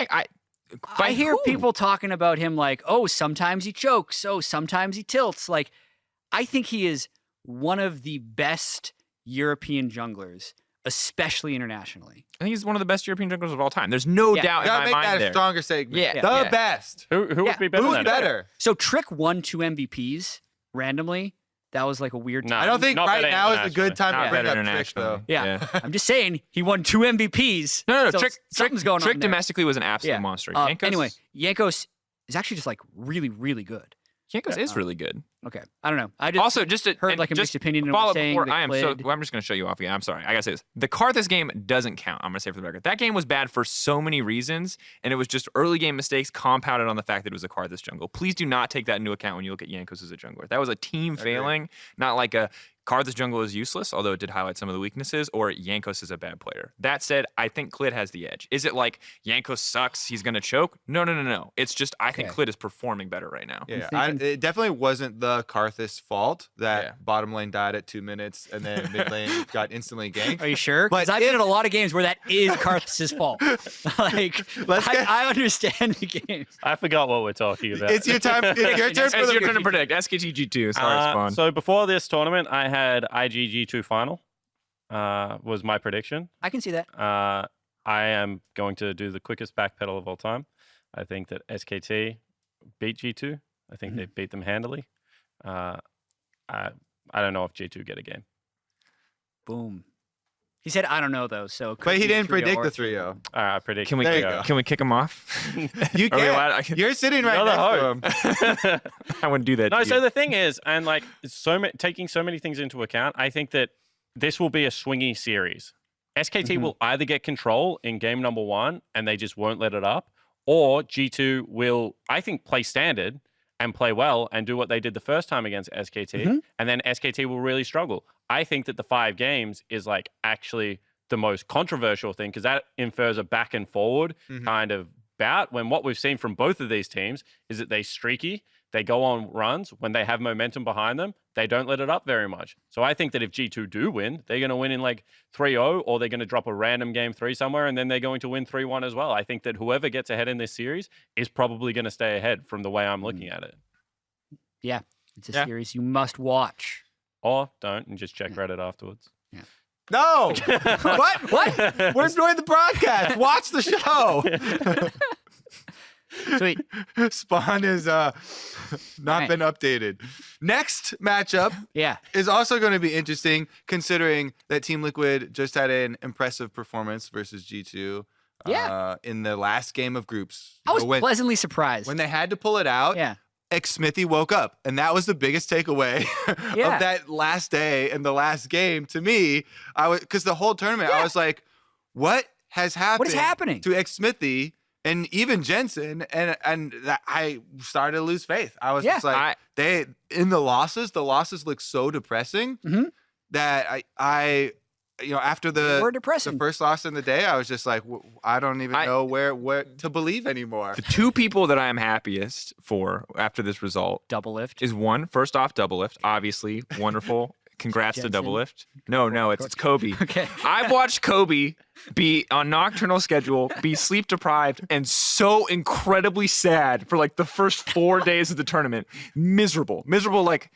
I hear people talking about him sometimes he chokes, sometimes he tilts. I think he is one of the best European junglers, especially internationally. I think he's one of the best European junglers of all time. There's no doubt in my mind there. Make that a stronger segment. Yeah. The best. Who would be better? Who's better? So Trick won 2 MVPs randomly. That was a weird time. I don't think right now is a good time to bring up Trick, though. Yeah. I'm just saying he won 2 MVPs. No. So something's going on Trick there. domestically was an absolute monster. Anyway, Jankos is actually just really, really good. Jankos is really good. Okay, I don't know. I just heard a mixed opinion. I'm just going to show you off again. I'm sorry. I got to say this. The Karthus game doesn't count. I'm going to say for the record. That game was bad for so many reasons, and it was just early game mistakes compounded on the fact that it was a Karthus jungle. Please do not take that into account when you look at Jankos as a jungler. That was a team failing, not like a Karthus jungle is useless, although it did highlight some of the weaknesses, or Jankos is a bad player. That said, I think Clit has the edge. Is it Jankos sucks, he's going to choke? No. It's just I think Clit is performing better right now. Yeah, it definitely wasn't the Karthus' fault that bottom lane died at 2 minutes and then mid lane got instantly ganked. Are you sure? Because I've been in a lot of games where that is Karthus' fault. Like, I understand the game. I forgot what we're talking about. It's your time. It's your turn. It's your turn to predict. SKTG2. Sorry, Spawn. So before this tournament, I had IGG2 final. Was my prediction. I can see that. I am going to do the quickest backpedal of all time. I think that SKT beat G2. I think they beat them handily. I don't know if G2 get a game. Boom. He said, I don't know, though. So, but he didn't predict the 3-0. All right, I predict. Can we kick him off? You can. You're sitting right next to him. I wouldn't do that. No, so the thing is, and like taking so many things into account, I think that this will be a swingy series. SKT will either get control in game number 1 and they just won't let it up, or G2 will, I think, play standard and play well and do what they did the first time against SKT, and then SKT will really struggle. I think that the 5 games is like actually the most controversial thing because that infers a back and forward kind of bout, when what we've seen from both of these teams is that they streaky, they go on runs. When they have momentum behind them, they don't let it up very much. So I think that if G2 do win, they're going to win in like 3-0, or they're going to drop a random game 3 somewhere, and then they're going to win 3-1 as well. I think that whoever gets ahead in this series is probably going to stay ahead from the way I'm looking at it. Yeah, it's a series you must watch. Or don't, and just check Reddit afterwards. Yeah. No! What? We're enjoying the broadcast. Watch the show. Sweet. Spawn is not been updated. Next matchup is also going to be interesting, considering that Team Liquid just had an impressive performance versus G2 in the last game of groups. I was pleasantly surprised. When they had to pull it out, Smithy woke up, and that was the biggest takeaway of that last day and the last game to me. Because the whole tournament, I was like, what has happened? What is happening to Smithy? And even Jensen, and I started to lose faith. I was just like, the losses look so depressing that I after the first loss in the day, I was just like, I don't even know where to believe anymore. The 2 people that I am happiest for after this result, Doublelift, is first off, Doublelift, obviously wonderful. Congrats to Doublelift. No, it's Kobe. Okay. I've watched Kobe be on nocturnal schedule, be sleep deprived, and so incredibly sad for like the first 4 days of the tournament. Miserable, like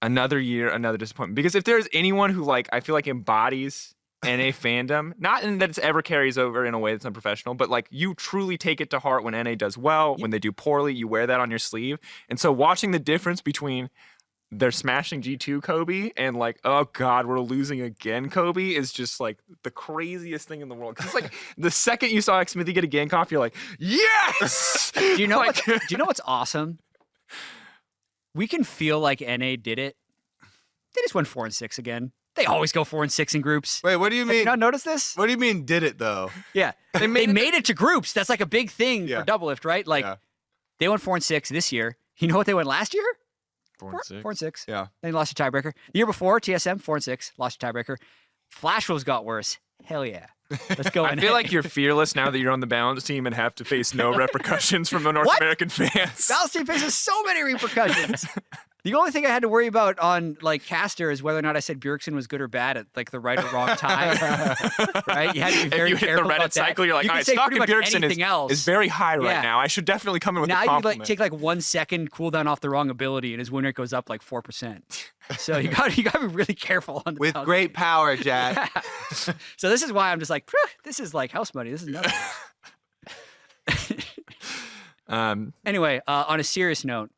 another year, another disappointment. Because if there's anyone who like I feel like embodies NA fandom, not in that it's ever carries over in a way that's unprofessional, but like you truly take it to heart when NA does well, when they do poorly, you wear that on your sleeve. And so watching the difference between they're smashing G2 Kobe and like, oh God, we're losing again Kobe is just like the craziest thing in the world. Cause like the second you saw Smithy get a gank off, you're like, yes! Do you know what's awesome? We can feel like NA did it. They just went 4-6 again. They always go 4-6 in groups. Wait, what do you mean? Have you not noticed this? What do you mean did it though? Yeah. They made it to groups. That's like a big thing for Doublelift, right? Like they went 4-6 this year. You know what they went last year? 4-6. Yeah. They lost a tiebreaker. The year before, TSM, 4-6, lost a tiebreaker. Flash Wolves got worse. Hell yeah. Let's go. I feel like you're fearless now that you're on the balance team and have to face no repercussions from the North American fans. Balance team faces so many repercussions. The only thing I had to worry about on like caster is whether or not I said Bjergsen was good or bad at like the right or wrong time. Right? You had to be very if you careful hit the Reddit about cycle, that. you're like, you all right, say stock in Bjergsen is very high right now. I should definitely come in with a compliment. Now you like take like 1 second cooldown off the wrong ability and his win rate goes up like 4%. So you got to be really careful on the with great power, Jatt. So this is why I'm just like, this is like house money. This is nothing. Anyway, on a serious note,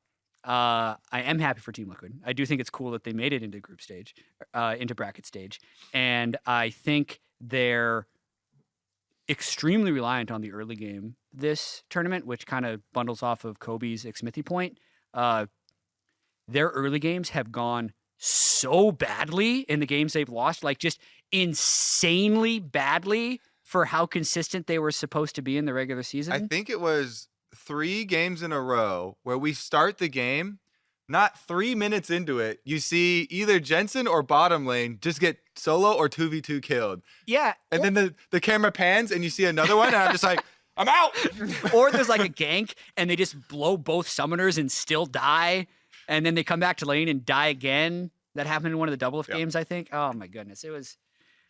I am happy for Team Liquid. I do think it's cool that they made it into group stage, into bracket stage. And I think they're extremely reliant on the early game this tournament, which kind of bundles off of Kobe's Smithy point. Their early games have gone so badly in the games they've lost, like just insanely badly for how consistent they were supposed to be in the regular season. I think it was 3 games in a row where we start the game, not 3 minutes into it, you see either Jensen or bottom lane just get solo or 2v2 killed. Yeah. And then the camera pans and you see another one and I'm just like, I'm out. Or there's like a gank and they just blow both summoners and still die. and then they come back to lane and die again. That happened in one of the Doublelift games, I think. Oh my goodness,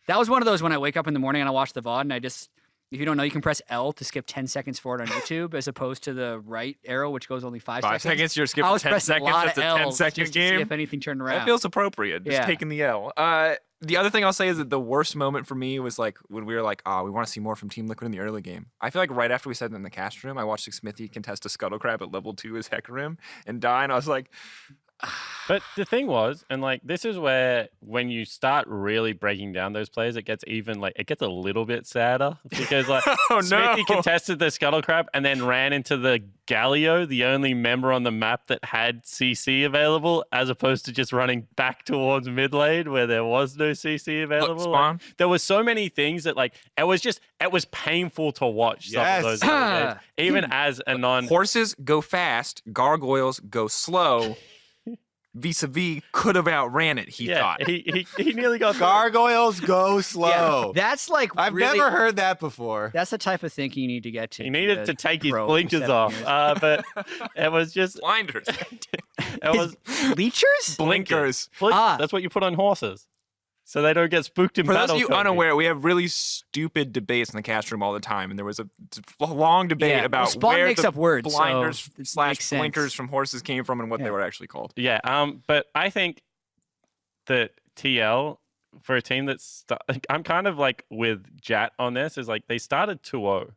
that was one of those when I wake up in the morning and I watch the VOD and I just, if you don't know, you can press L to skip 10 seconds forward on YouTube as opposed to the right arrow, which goes only 5 seconds. 5 seconds, you're skipping 10 seconds. That's a 10-second game. See if anything turned around. That feels appropriate. Just taking the L. The other thing I'll say is that the worst moment for me was like when we were like, we want to see more from Team Liquid in the early game. I feel like right after we said it in the cast room, I watched Smithy contest a Scuttle Crab at level 2 as Hecarim and die, and I was like, But the thing was, and like this is where when you start really breaking down those plays, it gets even like it gets a little bit sadder because like Smithy contested the Scuttle Crab and then ran into the Galio, the only member on the map that had CC available, as opposed to just running back towards mid lane where there was no CC available. Look, Spawn. Like, there was so many things that like it was painful to watch some of those games, even as a non. Horses go fast, gargoyles go slow. Vis-a-vis could have outran it, he thought. He nearly got Gargoyles go slow. Yeah, that's like I've never heard that before. That's the type of thinking you need to get to. He needed to take his blinkers off, but it was just blinders. It was bleachers, blinkers. That's what you put on horses, so they don't get spooked in battle. For those of you unaware, we have really stupid debates in the cast room all the time, and there was a long debate about where makes the up words, blinders / blinkers from horses came from and what they were actually called. Yeah, but I think that TL for a team that's I'm kind of like with Jatt on this is like they started 2-0,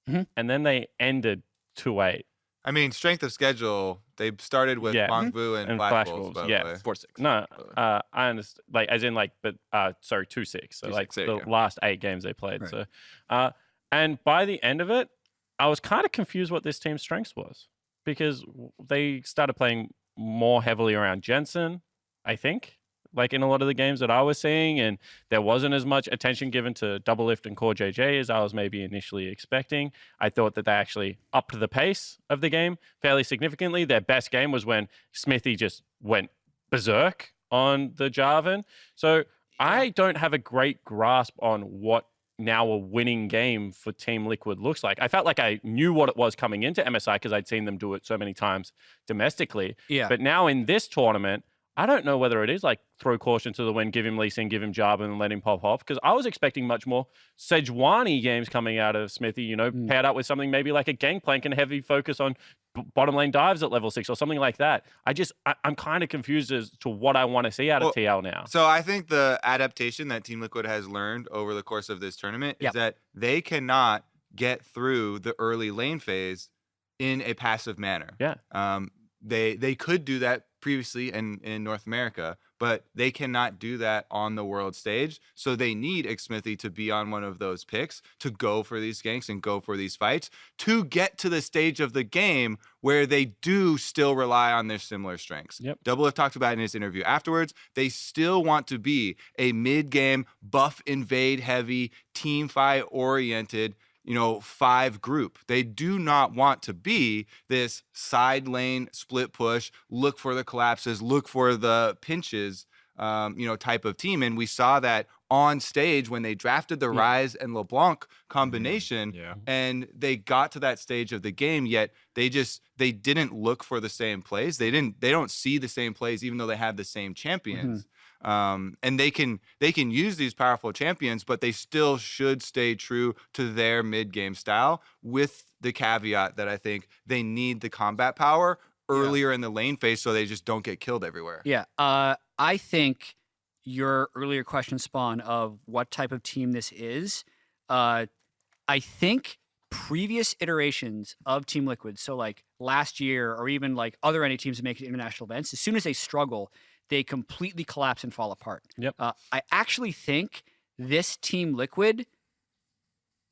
and then they ended 2-8. I mean, strength of schedule, they started with Bong Vu and Flash Wolves, by the way. 4-6. No, I understand. Like, as in, like, but, sorry, 2-6. So, 2-6, like, the last 8 games they played. Right. So, and by the end of it, I was kind of confused what this team's strengths was because they started playing more heavily around Jensen, I think, like in a lot of the games that I was seeing, and there wasn't as much attention given to Doublelift and Core JJ as I was maybe initially expecting. I thought that they actually upped the pace of the game fairly significantly. Their best game was when Smithy just went berserk on the Jarvan. So I don't have a great grasp on what now a winning game for Team Liquid looks like. I felt like I knew what it was coming into MSI because I'd seen them do it so many times domestically. Yeah. But now in this tournament, I don't know whether it is like throw caution to the wind, give him Lee Sin, give him Jarvan, and let him pop off. Because I was expecting much more Sejuani games coming out of Smithy, you know, paired up with something maybe like a Gangplank and heavy focus on bottom lane dives at level 6 or something like that. I'm kind of confused as to what I want to see out of TL now. So I think the adaptation that Team Liquid has learned over the course of this tournament is that they cannot get through the early lane phase in a passive manner. Yeah. They could do that previously in North America, but they cannot do that on the world stage. So they need Xmithy to be on one of those picks to go for these ganks and go for these fights to get to the stage of the game where they do still rely on their similar strengths. Yep. Doublelift talked about in his interview afterwards, they still want to be a mid-game buff invade heavy team fight oriented 5 group. They do not want to be this side lane split push, look for the collapses, look for the pinches, type of team. And we saw that on stage when they drafted the Rise and LeBlanc combination, and they got to that stage of the game, yet they didn't look for the same plays. They don't see the same plays, even though they have the same champions. And they can use these powerful champions, but they still should stay true to their mid-game style, with the caveat that I think they need the combat power earlier in the lane phase so they just don't get killed everywhere. Yeah. I think your earlier question, Spawn, of what type of team this is, I think previous iterations of Team Liquid, so like last year or even like other NA teams that make international events, as soon as they struggle, they completely collapse and fall apart. Yep. I actually think this Team Liquid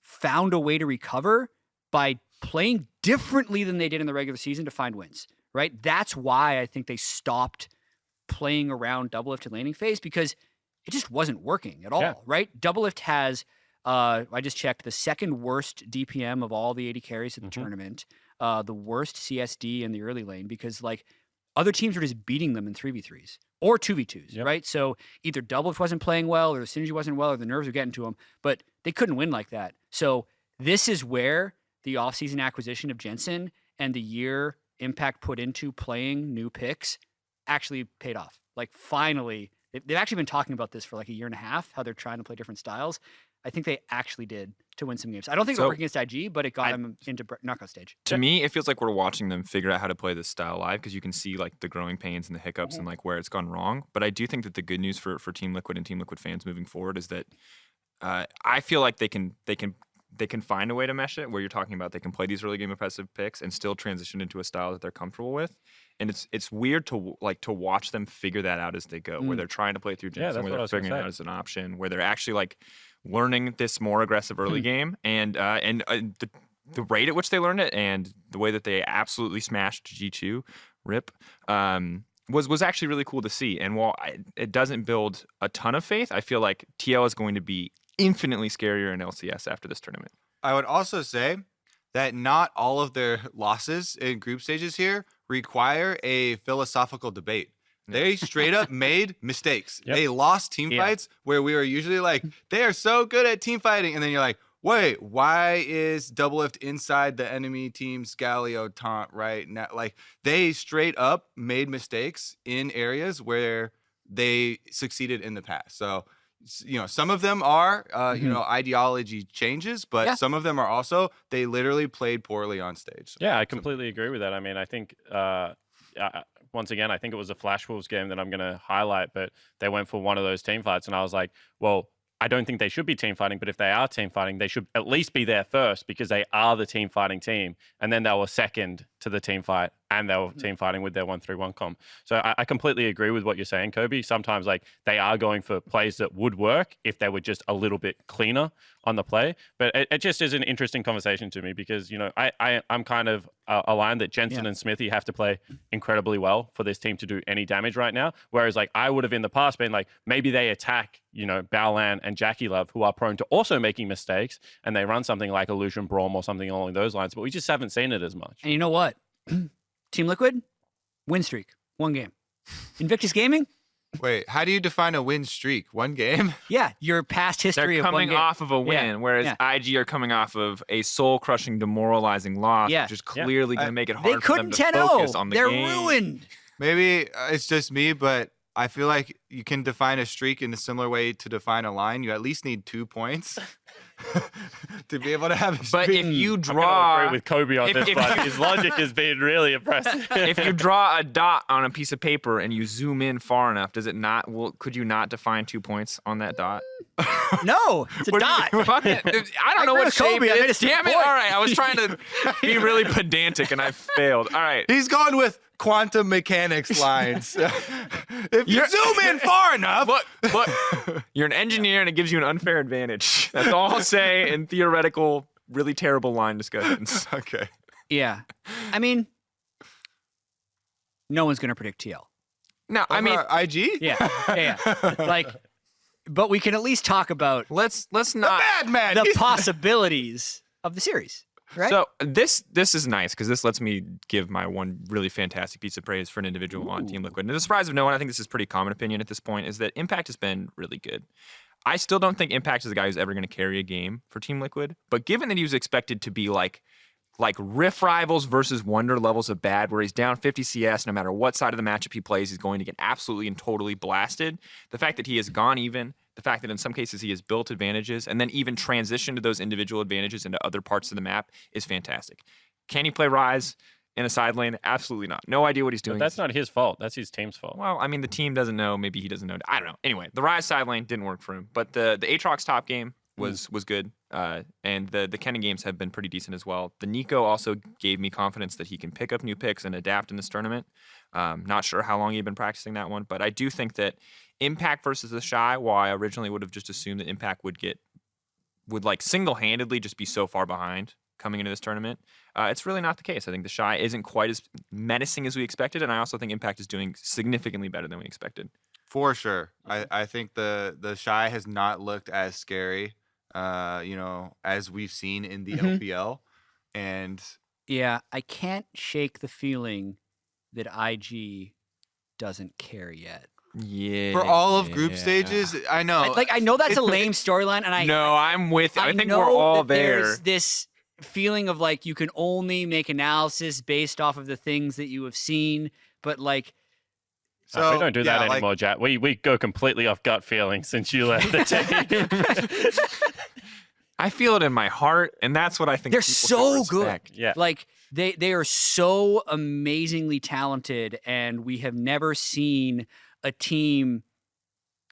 found a way to recover by playing differently than they did in the regular season to find wins, right? That's why I think they stopped playing around Doublelift and laning phase, because it just wasn't working at all, right? Doublelift has, I just checked, the second worst DPM of all the AD carries in the tournament, the worst CSD in the early lane, because like other teams were just beating them in 3v3s or 2v2s, right? So either Doublelift wasn't playing well, or the synergy wasn't well, or the nerves were getting to them, but they couldn't win like that. So this is where the offseason acquisition of Jensen and the year Impact put into playing new picks actually paid off. Like finally, they've actually been talking about this for like a year and a half, how they're trying to play different styles. I think they actually did to win some games. I don't think it worked against IG, but it got them into knockout stage. To me, it feels like we're watching them figure out how to play this style live because you can see like the growing pains and the hiccups and like where it's gone wrong. But I do think that the good news for Team Liquid and Team Liquid fans moving forward is that I feel like they can find a way to mesh it where you're talking about they can play these early game offensive picks and still transition into a style that they're comfortable with. And it's weird to watch them figure that out as they go, where they're trying to play through Jensen, where they're figuring it out as an option, where they're actually like learning this more aggressive early game, and the rate at which they learned it and the way that they absolutely smashed G2, rip, was actually really cool to see. And while it doesn't build a ton of faith, I feel like TL is going to be infinitely scarier in LCS after this tournament. I would also say that not all of their losses in group stages here require a philosophical debate. They straight up made mistakes. Yep. They lost team fights where we were usually like, they are so good at team fighting. And then you're like, wait, why is Doublelift inside the enemy team's Galio taunt right now? Like, they straight up made mistakes in areas where they succeeded in the past. So, you know, some of them are, you know, ideology changes, but some of them are also, they literally played poorly on stage. Yeah, I completely agree with that. I mean, I think, once again, I think it was a Flash Wolves game that I'm going to highlight, but they went for one of those team fights, and I was like, well, I don't think they should be team fighting, but if they are team fighting, they should at least be there first because they are the team fighting team. And then they were second to the team fight and they were team fighting with their 1-3-1 comp. So I completely agree with what you're saying, Kobe. Sometimes like they are going for plays that would work if they were just a little bit cleaner on the play. But it just is an interesting conversation to me because, you know, I'm kind of aligned that Jensen and Smithy have to play incredibly well for this team to do any damage right now. Whereas like I would have in the past been like, maybe they attack, you know, Baolan and JackeyLove, who are prone to also making mistakes, and they run something like Illusion Braum or something along those lines. But we just haven't seen it as much. And you know what? Team Liquid, win streak, 1 game. Invictus Gaming. Wait, how do you define a win streak? 1 game? Yeah, your past history They're of 1 coming game. off of a win, whereas IG are coming off of a soul-crushing, demoralizing loss, which is clearly going to make it hard for them to focus on the They're game. They're ruined. Maybe it's just me, but I feel like you can define a streak in a similar way to define a line. You at least need 2 points to be able to have a streak. But if you I'm draw... gonna agree with Kobe on this one. His logic has been really impressive. If you draw a dot on a piece of paper and you zoom in far enough, does it not? Could you not define 2 points on that dot? No, it's a dot. Fuck it. I don't know what shape Kobe. it is. Damn it. All right, I was trying to be really pedantic and I failed. All right. He's going with quantum mechanics lines. If you zoom in far enough. Look, you're an engineer and it gives you an unfair advantage. That's all I'll say in theoretical, really terrible line discussions. Okay. Yeah. I mean, no one's going to predict TL. No, I mean, IG? Yeah. Like, but we can at least talk about let's not the bad man. the possibilities of the series. Right? So this is nice because this lets me give my one really fantastic piece of praise for an individual on Team Liquid. And to the surprise of no one, I think this is pretty common opinion at this point, is that Impact has been really good. I still don't think Impact is the guy who's ever going to carry a game for Team Liquid. But given that he was expected to be like Rift Rivals versus Wonder levels of bad, where he's down 50 CS, no matter what side of the matchup he plays, he's going to get absolutely and totally blasted. The fact that he has gone even, the fact that in some cases he has built advantages and then even transitioned those individual advantages into other parts of the map is fantastic. Can he play Ryze in a side lane? Absolutely not. No idea what he's doing. But that's not his fault. That's his team's fault. Well, I mean, the team doesn't know. Maybe he doesn't know. I don't know. Anyway, the Ryze side lane didn't work for him. But the Aatrox top game was good. And the Kennen games have been pretty decent as well. The Nico also gave me confidence that he can pick up new picks and adapt in this tournament. Not sure how long he'd been practicing that one, but I do think that Impact versus the Shy, while I originally would have just assumed that Impact would like single-handedly just be so far behind coming into this tournament, it's really not the case. I think the Shy isn't quite as menacing as we expected, and I also think Impact is doing significantly better than we expected. For sure. I think the Shy has not looked as scary, you know, as we've seen in the LPL. And yeah, I can't shake the feeling that IG doesn't care yet. Yeah. for all of group stages, I know. I know that's a lame storyline, and No, I'm with you. I think we're know all that there. There's this feeling of like you can only make analysis based off of the things that you have seen, but like. So we don't do that anymore, Jatt. We go completely off gut feeling since you left the team. I feel it in my heart, and that's what I think. They're so good. Yeah, like they are so amazingly talented, and we have never seen a team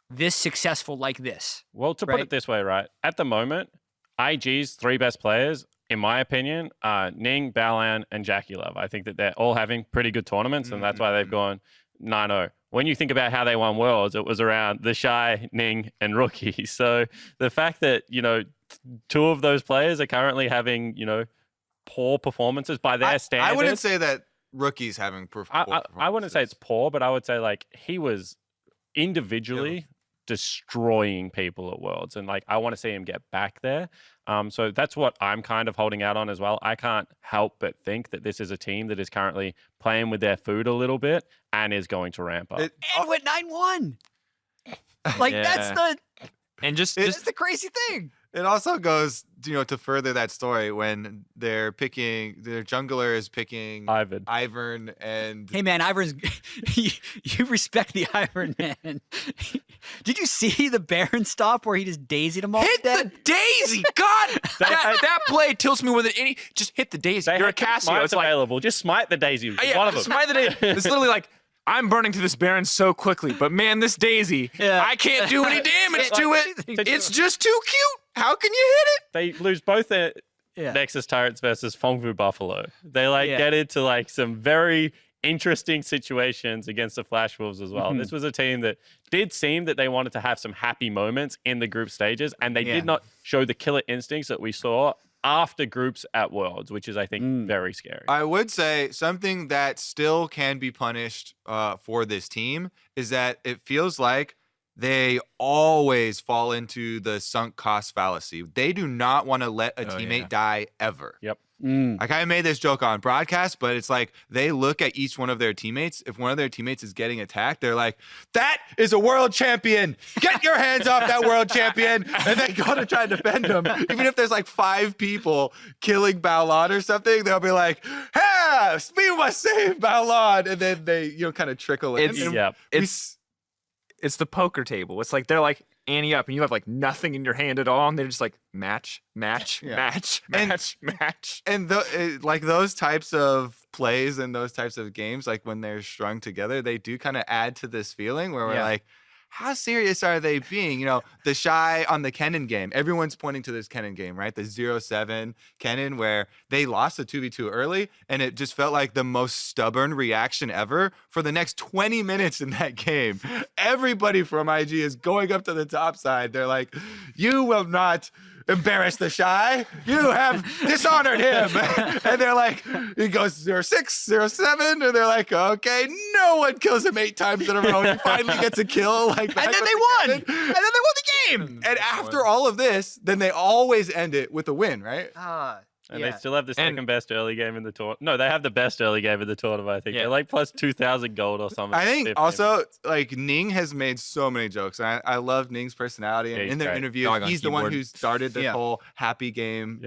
this successful like this. Well, to put it this way, right? At the moment, IG's 3 best players, in my opinion, are Ning, Baolan, and JackeyLove. I think that they're all having pretty good tournaments, and that's why they've gone 9-0. When you think about how they won Worlds, it was around the Shy, Ning, and Rookie. So the fact that, 2 of those players are currently having, poor performances by their standards. I wouldn't say that Rookie's having poor performances. I wouldn't say it's poor, but I would say like he was individually destroying people at Worlds, and like I want to see him get back there. So that's what I'm kind of holding out on as well. I can't help but think that this is a team that is currently playing with their food a little bit and is going to ramp up. And with 9-1. Like that's the crazy thing. It also goes, to further that story when their jungler is picking Ivern and... Hey, man, Ivern's... you respect the Ivern, man. Did you see the Baron stop where he just daisied him all Hit the daisy! God! that play tilts me more than any... Just hit the daisy. You're a Cassio. It's available. Just smite the daisy. One of them. Smite the daisy. It's literally like... I'm burning through this Baron so quickly, but man, this Daisy, I can't do any damage to it. It's just too cute. How can you hit it? They lose both their Nexus turrets versus Fengfu Buffalo. They get into like some very interesting situations against the Flash Wolves as well. This was a team that did seem that they wanted to have some happy moments in the group stages, and they did not show the killer instincts that we saw after groups at Worlds, which is, I think, very scary. I would say something that still can be punished for this team is that it feels like they always fall into the sunk cost fallacy. They do not want to let a teammate die ever. Yep. Like I made this joke on broadcast, but it's like they look at each one of their teammates. If one of their teammates is getting attacked, they're like, that is a world champion. Get your hands off that world champion. And they go to try and defend them. Even if there's like 5 people killing Baolan or something, they'll be like, hey, we must save Baolan. And then they, kind of trickle in. It's the poker table. It's like they're like ante up and you have like nothing in your hand at all, and they're just like match. And like those types of plays and those types of games, like when they're strung together, they do kind of add to this feeling where we're like, how serious are they being? The Shy on the Kennen game, everyone's pointing to this Kennen game, right? The 0-7 Kennen where they lost the 2v2 early, and it just felt like the most stubborn reaction ever for the next 20 minutes in that game. Everybody from IG is going up to the top side. They're like, you will not embarrass the Shy. You have dishonored him. And they're like, he goes 0-6, 0-7, and they're like, okay, no one kills him 8 times in a row. He finally gets a kill like that. And then they won. And then they won the game. And after all of this, then they always end it with a win, right? And they still have the second best early game in the tournament. No, they have the best early game in the tournament, I think. They're like plus 2,000 gold or something. I think also, like, Ning has made so many jokes. I love Ning's personality. And in their interview, he's the one who started this whole happy game,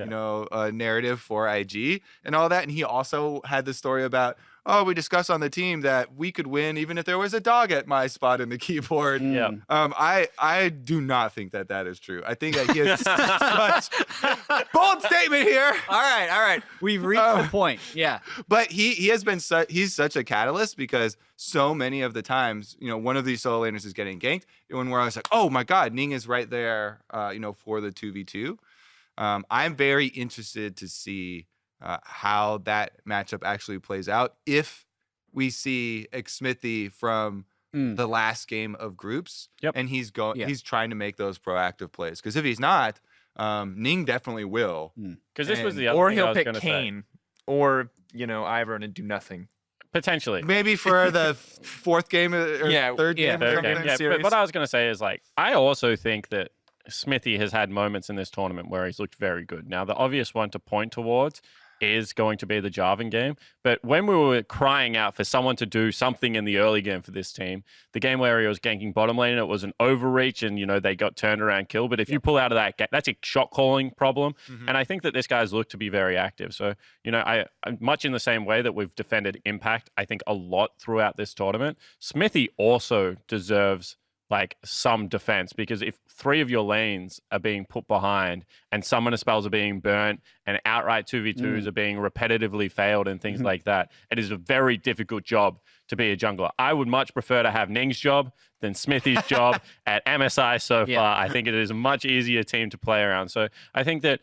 narrative for IG and all that. And he also had the story about, we discussed on the team that we could win even if there was a dog at my spot in the keyboard. I do not think that is true. I think that he has such bold statement here. All right. We've reached the point. Yeah. But he has been he's such a catalyst because so many of the times, one of these solo laners is getting ganked. When we're always like, oh my God, Ning is right there, for the 2v2. I'm very interested to see how that matchup actually plays out if we see Xmithy from the last game of groups and he's trying to make those proactive plays, because if he's not, Ning definitely will, because this was the other or thing he'll pick Kane or Ivern and do nothing potentially, maybe for the 4th game or third game or something. But what I was going to say is, like, I also think that Smithy has had moments in this tournament where he's looked very good. Now, the obvious one to point towards is going to be the Jarvan game. But when we were crying out for someone to do something in the early game for this team, the game where he was ganking bottom lane, it was an overreach and, they got turned around kill. But if you pull out of that game, that's a shot calling problem. And I think that this guy's looked to be very active. So, I much in the same way that we've defended Impact, I think a lot throughout this tournament, Smithy also deserves some defense, because if 3 of your lanes are being put behind and summoner spells are being burnt and outright 2v2s are being repetitively failed and things like that, it is a very difficult job to be a jungler. I would much prefer to have Ning's job than Smithy's job at MSI so far. I think it is a much easier team to play around. So I think that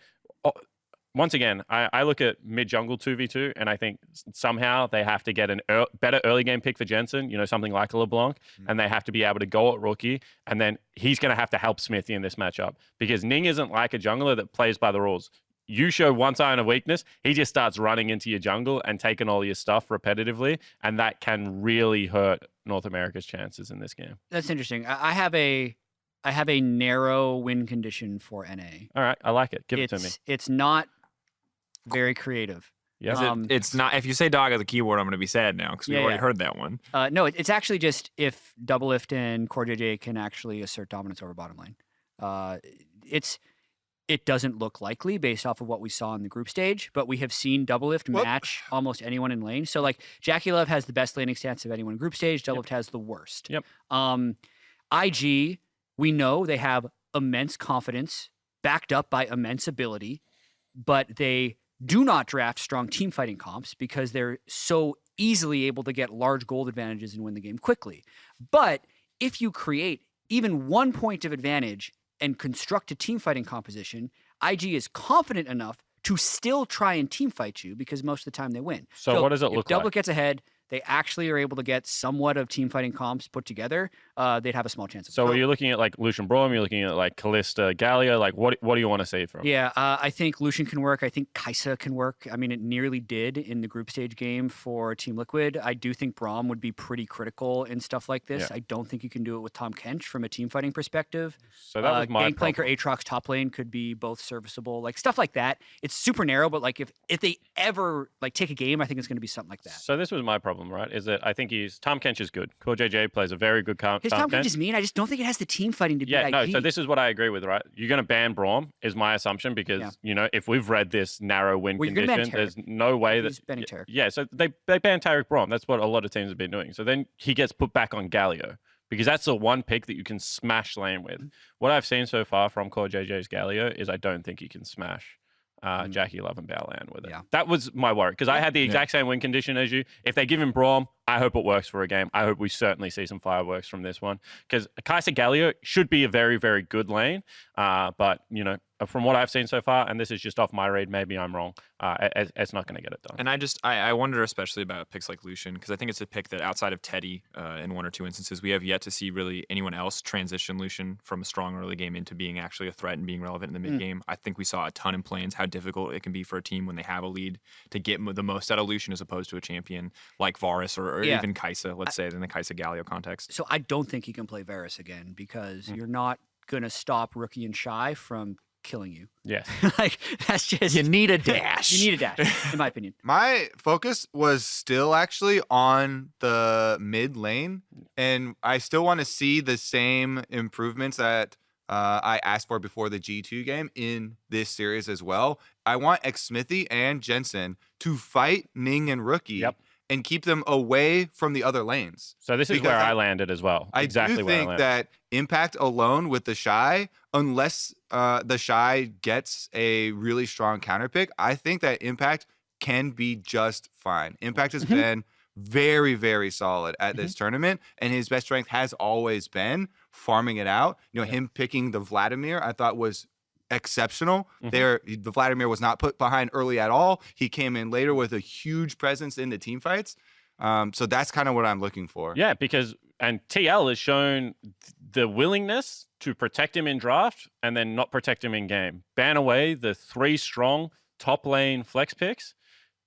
once again, I look at mid-jungle 2v2, and I think somehow they have to get a better early game pick for Jensen, something like a LeBlanc, and they have to be able to go at rookie, and then he's going to have to help Smithy in this matchup, because Ning isn't like a jungler that plays by the rules. You show one sign of weakness, he just starts running into your jungle and taking all your stuff repetitively, and that can really hurt North America's chances in this game. That's interesting. I have a narrow win condition for NA. All right, I like it. Give it to me. It's not very creative. Yeah, it's not. If you say dog as a keyword, I'm going to be sad now because we already heard that one. No, it's actually just if Doublelift and CoreJJ can actually assert dominance over bottom lane. It doesn't look likely based off of what we saw in the group stage, but we have seen Doublelift match almost anyone in lane. So JackeyLove has the best laning stance of anyone in group stage. Doublelift has the worst. Yep. IG, we know they have immense confidence backed up by immense ability, but they do not draft strong team fighting comps because they're so easily able to get large gold advantages and win the game quickly. But if you create even 1 point of advantage and construct a team fighting composition, IG is confident enough to still try and team fight you because most of the time they win. So what does it look like? If Doublelift gets ahead, they actually are able to get somewhat of team fighting comps put together, they'd have a small chance of So are you looking at Lucian Braum? You're looking at Kalista, Galio? What do you want to see from? Yeah, I think Lucian can work. I think Kai'Sa can work. I mean, it nearly did in the group stage game for Team Liquid. I do think Braum would be pretty critical in stuff like this. Yeah. I don't think you can do it with Tom Kench from a team fighting perspective. So that was my Gangplank or Aatrox top lane could be both serviceable. Stuff like that. It's super narrow, but if they ever take a game, I think it's going to be something like that. So this was my problem, right? Is that I think Tom Kench is good. CoreJJ plays a very good Tom Kench. Is mean. I just don't think it has the team fighting to be IG. No, so this is what I agree with, right? You're going to ban Braum is my assumption because, if we've read this narrow win condition, there's no way that... Yeah, so they ban Tariq Braum. That's what a lot of teams have been doing. So then he gets put back on Galio because that's the one pick that you can smash lane with. What I've seen so far from CoreJJ's Galio is I don't think he can smash JackeyLove and Baolan with it. Yeah. That was my worry because I had the exact same win condition as you. If they give him Braum, I hope it works for a game. I hope we certainly see some fireworks from this one because Kai'Sa Galio should be a very, very good lane. But, from what I've seen so far, and this is just off my read, maybe I'm wrong, it's not going to get it done. And I wonder especially about picks like Lucian because I think it's a pick that outside of Teddy in 1 or 2 instances, we have yet to see really anyone else transition Lucian from a strong early game into being actually a threat and being relevant in the mid game. I think we saw a ton in plans how difficult it can be for a team when they have a lead to get the most out of Lucian as opposed to a champion like Varus or even Kai'Sa, let's say, in the Kai'Sa Galio context. So I don't think he can play Varus again because you're not going to stop Rookie and Shy from killing you. Yes. That's just... You need a dash. You need a dash, in my opinion. My focus was still actually on the mid lane, and I still want to see the same improvements that I asked for before the G2 game in this series as well. I want Xsmithy and Jensen to fight Ning and Rookie and keep them away from the other lanes. So this is where I landed as well. Exactly where I landed. I do think that Impact alone with the Shy, unless the Shy gets a really strong counter pick, I think that Impact can be just fine. Impact has been very, very solid at this tournament, and his best strength has always been farming it out. Him picking the Vladimir, I thought was exceptional. The Vladimir was not put behind early at all. He came in later with a huge presence in the team fights. So that's kind of what I'm looking for. Yeah, because TL has shown the willingness to protect him in draft and then not protect him in game. Ban away the 3 strong top lane flex picks.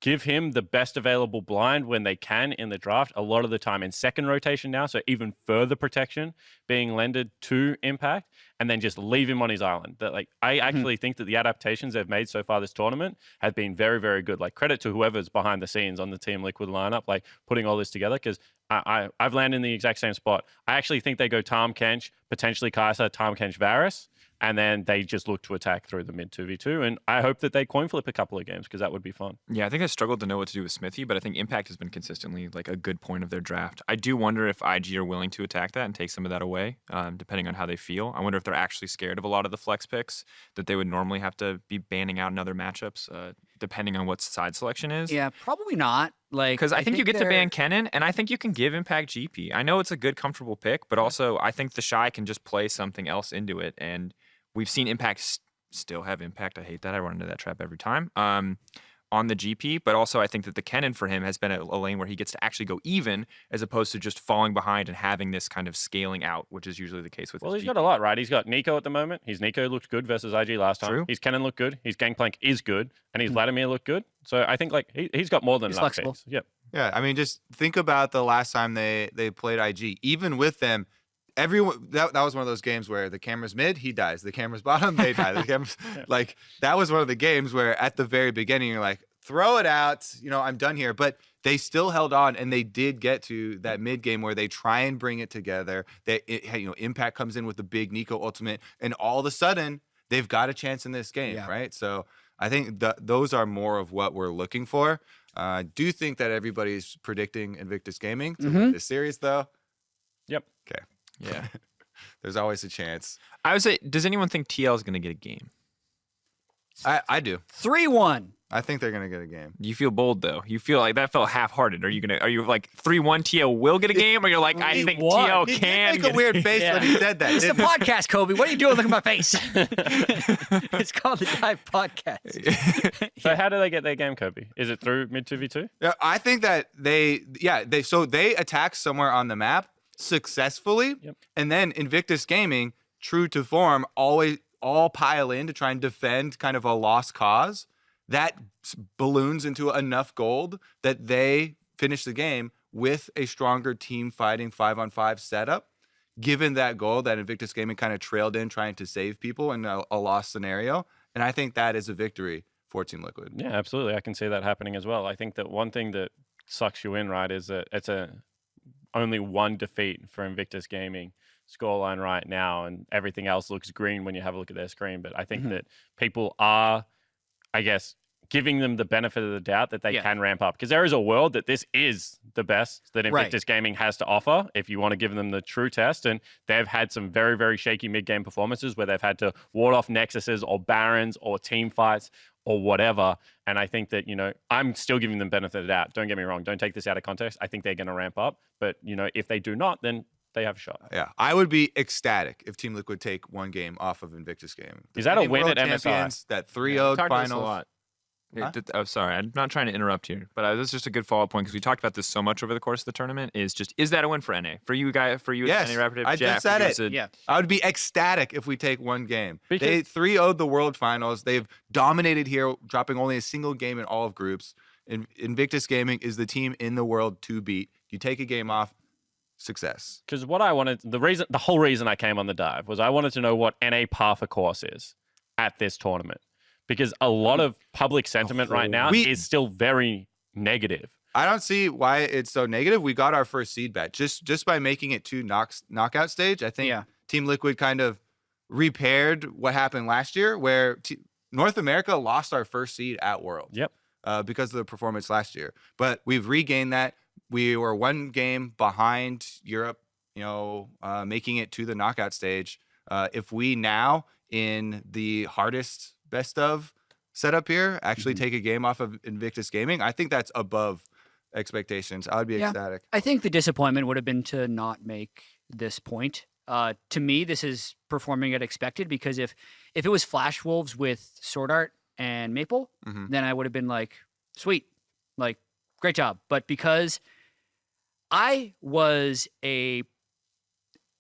give him the best available blind when they can in the draft, a lot of the time in second rotation now, so even further protection being lended to Impact, and then just leave him on his island. That like I actually think that the adaptations they've made so far this tournament have been very, very good. Like credit to whoever's behind the scenes on the Team Liquid lineup, like putting all this together, because I've landed in the exact same spot. I actually think they go Tahm Kench, potentially Kai'Sa, Tahm Kench Varus, and then they just look to attack through the mid 2v2. And I hope that they coin flip a couple of games because that would be fun. Yeah, I think I struggled to know what to do with Smithy, but I think Impact has been consistently like a good point of their draft. I do wonder if IG are willing to attack that and take some of that away, depending on how they feel. I wonder if they're actually scared of a lot of the flex picks that they would normally have to be banning out in other matchups, depending on what side selection is. Yeah, probably not. Like, because I think you get to ban Kennen, and I think you can give Impact GP. I know it's a good, comfortable pick, but also I think the Shy can just play something else into it, and we've seen Impact still have Impact. I hate that. I run into that trap every time. On the GP, but also I think that the Kennen for him has been a lane where he gets to actually go even as opposed to just falling behind and having this kind of scaling out, which is usually the case with Well, his he's GP. got a lot, right? He's got Nico at the moment. His Nico looked good versus IG last time. True. His Kennen looked good. His Gangplank is good. And his Vladimir looked good. So I think like he's got more than enough flexible. picks. Yep. Yeah, I mean, just think about the last time they played IG. Even with them, everyone that was one of those games where the camera's mid, he dies. The camera's bottom, they die. The camera's like that was one of the games where at the very beginning you're like, throw it out, I'm done here. But they still held on, and they did get to that mid game where they try and bring it together. Impact comes in with the big Nico ultimate, and all of a sudden they've got a chance in this game, right? So I think those are more of what we're looking for. I do think that everybody's predicting Invictus Gaming to win this series, though. Yep. Okay. Yeah. There's always a chance. I would say, does anyone think TL is going to get a game? I do. 3-1. I think they're gonna get a game. You feel bold though. You feel like that felt half-hearted. Are you like 3-1 TL will get a game, or you're like I think TL He can? did make a weird face when he said that. It's a podcast, Kobe. What are you doing? Look at my face. It's called the Dive Podcast. So how do they get their game, Kobe? Is it through mid 2v2? Yeah, I think that they attack somewhere on the map successfully, and then Invictus Gaming, true to form, all pile in to try and defend kind of a lost cause. That balloons into enough gold that they finish the game with a stronger team fighting 5-on-5 setup. Given that goal that Invictus Gaming kind of trailed in trying to save people in a lost scenario. And I think that is a victory for Team Liquid. Yeah, absolutely. I can see that happening as well. I think that one thing that sucks you in, right, is that it's only one defeat for Invictus Gaming scoreline right now, and everything else looks green when you have a look at their screen. But I think that people are, I guess, giving them the benefit of the doubt that they can ramp up, because there is a world that this is the best that Invictus Gaming has to offer if you want to give them the true test. And they've had some very, very shaky mid-game performances where they've had to ward off Nexuses or Barons or team fights or whatever. And I think that, I'm still giving them benefit of the doubt. Don't get me wrong. Don't take this out of context. I think they're going to ramp up. But, if they do not, then they have a shot. Yeah, I would be ecstatic if Team Liquid take one game off of Invictus Gaming. Is that a win at MSI? That 3-0 finals. Oh, sorry. I'm not trying to interrupt here, but this is just a good follow-up point because we talked about this so much over the course of the tournament. Is that a win for NA? For you guys, yes, NA Rapid? I just said it. Yeah. I would be ecstatic if we take one game. Because they 3-0'd the World Finals. They've dominated here, dropping only a single game in all of groups. Invictus Gaming is the team in the world to beat. You take a game off, success. Because what I wanted, the whole reason I came on the dive was I wanted to know what NA par for course is at this tournament. Because a lot of public sentiment right now is still very negative. I don't see why it's so negative. We got our first seed bet just by making it to knockout stage. I think Team Liquid kind of repaired what happened last year, where North America lost our first seed at Worlds. Yep. Because of the performance last year. But we've regained that. We were one game behind Europe, making it to the knockout stage. If we now, in the hardest best of setup here, actually take a game off of Invictus Gaming, I think that's above expectations. I would be ecstatic. I think the disappointment would have been to not make this point. To me, this is performing as expected, because if it was Flash Wolves with Sword Art and Maple, then I would have been like, sweet, like, great job. But because I was a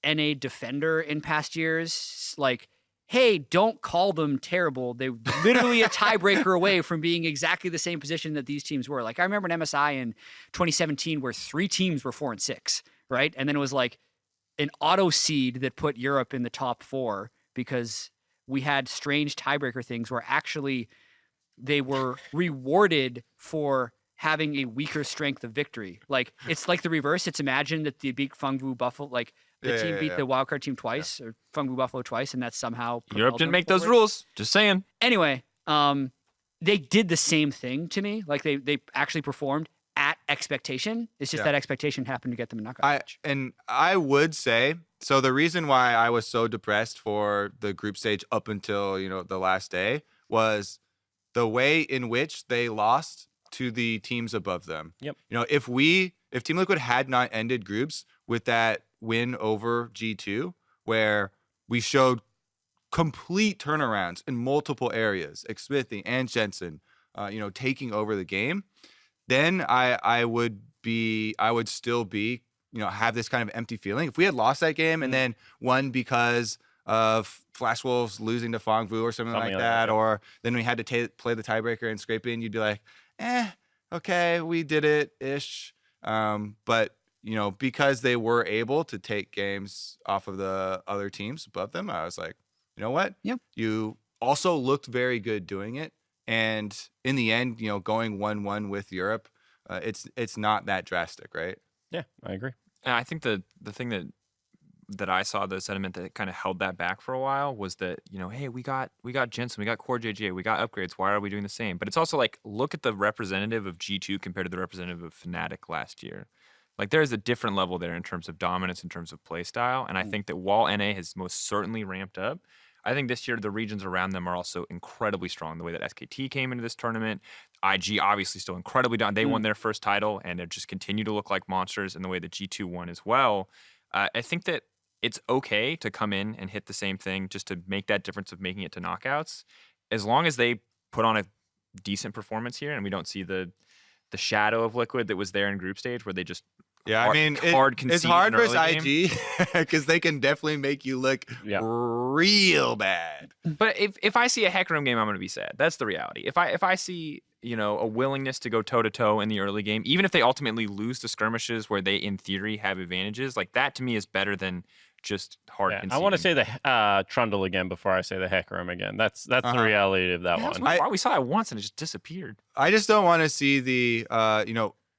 NA defender in past years, like, hey, don't call them terrible. They literally a tiebreaker away from being exactly the same position that these teams were. Like I remember an MSI in 2017 where 3 teams were 4-6, right? And then it was like an auto seed that put Europe in the top 4 because we had strange tiebreaker things where actually they were rewarded for having a weaker strength of victory. Like it's like the reverse. It's imagine that they beat Fengbu Buffalo, like the team beat the wildcard team twice or Fengbu Buffalo twice, and that's somehow Europe didn't make those rules. Just saying. Anyway, they did the same thing to me. Like they actually performed at expectation. It's just that expectation happened to get them a knockout match. And I would say, so the reason why I was so depressed for the group stage up until, the last day was the way in which they lost to the teams above them. Yep. If Team Liquid had not ended groups with that win over G2, where we showed complete turnarounds in multiple areas, Xmithie and Jensen, taking over the game, then I would still be, have this kind of empty feeling. If we had lost that game and then won because of Flash Wolves losing to Fengbu or something like that, or then we had to play the tiebreaker and scrape in, you'd be like, okay, we did it-ish. But, because they were able to take games off of the other teams above them, I was like, you know what? Yep. You also looked very good doing it. And in the end, going 1-1 with Europe, it's not that drastic, right? Yeah, I agree. And I think the thing that I saw, the sentiment that kind of held that back for a while was that, hey, we got Jensen, we got Core JJ, we got upgrades. Why are we doing the same? But it's also like, look at the representative of G2 compared to the representative of Fnatic last year. Like there's a different level there in terms of dominance, in terms of play style. And I think that while NA has most certainly ramped up, I think this year the regions around them are also incredibly strong. The way that SKT came into this tournament, IG obviously still incredibly down. They won their first title and they just continue to look like monsters in the way that G2 won as well. I think that it's okay to come in and hit the same thing just to make that difference of making it to knockouts, as long as they put on a decent performance here and we don't see the shadow of Liquid that was there in group stage where they just it's hard versus IG because they can definitely make you look real bad. But if I see a Heck Room game, I'm going to be sad. That's the reality. If I see a willingness to go toe to toe in the early game, even if they ultimately lose the skirmishes where they in theory have advantages, like that to me is better than just hard. I want to say the Trundle again before I say the Heck Room again. That's the reality of that one. We saw it once and it just disappeared. I just don't want to see the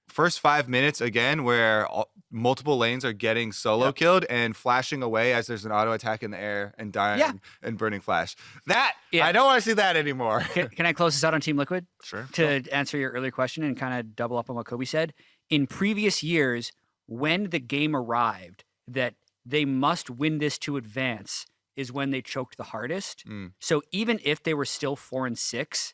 first 5 minutes again where multiple lanes are getting solo killed and flashing away as there's an auto attack in the air and dying and burning flash. I don't want to see that anymore. Can I close this out on Team Liquid? Sure. To answer your earlier question and kind of double up on what Kobe said. In previous years, when the game arrived that they must win this to advance is when they choked the hardest. So even if they were still 4-6,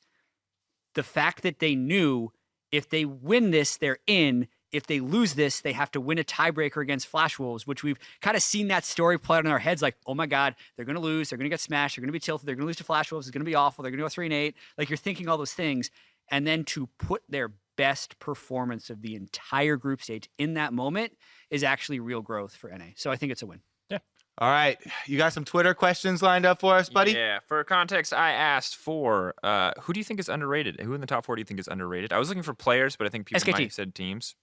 the fact that they knew if they win this, they're in. If they lose this, they have to win a tiebreaker against Flash Wolves, which we've kind of seen that story play out in our heads. Like, oh my God, they're going to lose. They're going to get smashed. They're going to be tilted. They're going to lose to Flash Wolves. It's going to be awful. They're going to go 3-8. Like you're thinking all those things. And then to put their best performance of the entire group stage in that moment is actually real growth for NA. So I think it's a win. Yeah. All right. You got some Twitter questions lined up for us, buddy? Yeah. For context, I asked for who do you think is underrated? Who in the top 4 do you think is underrated? I was looking for players, but I think people SKT. might have said teams.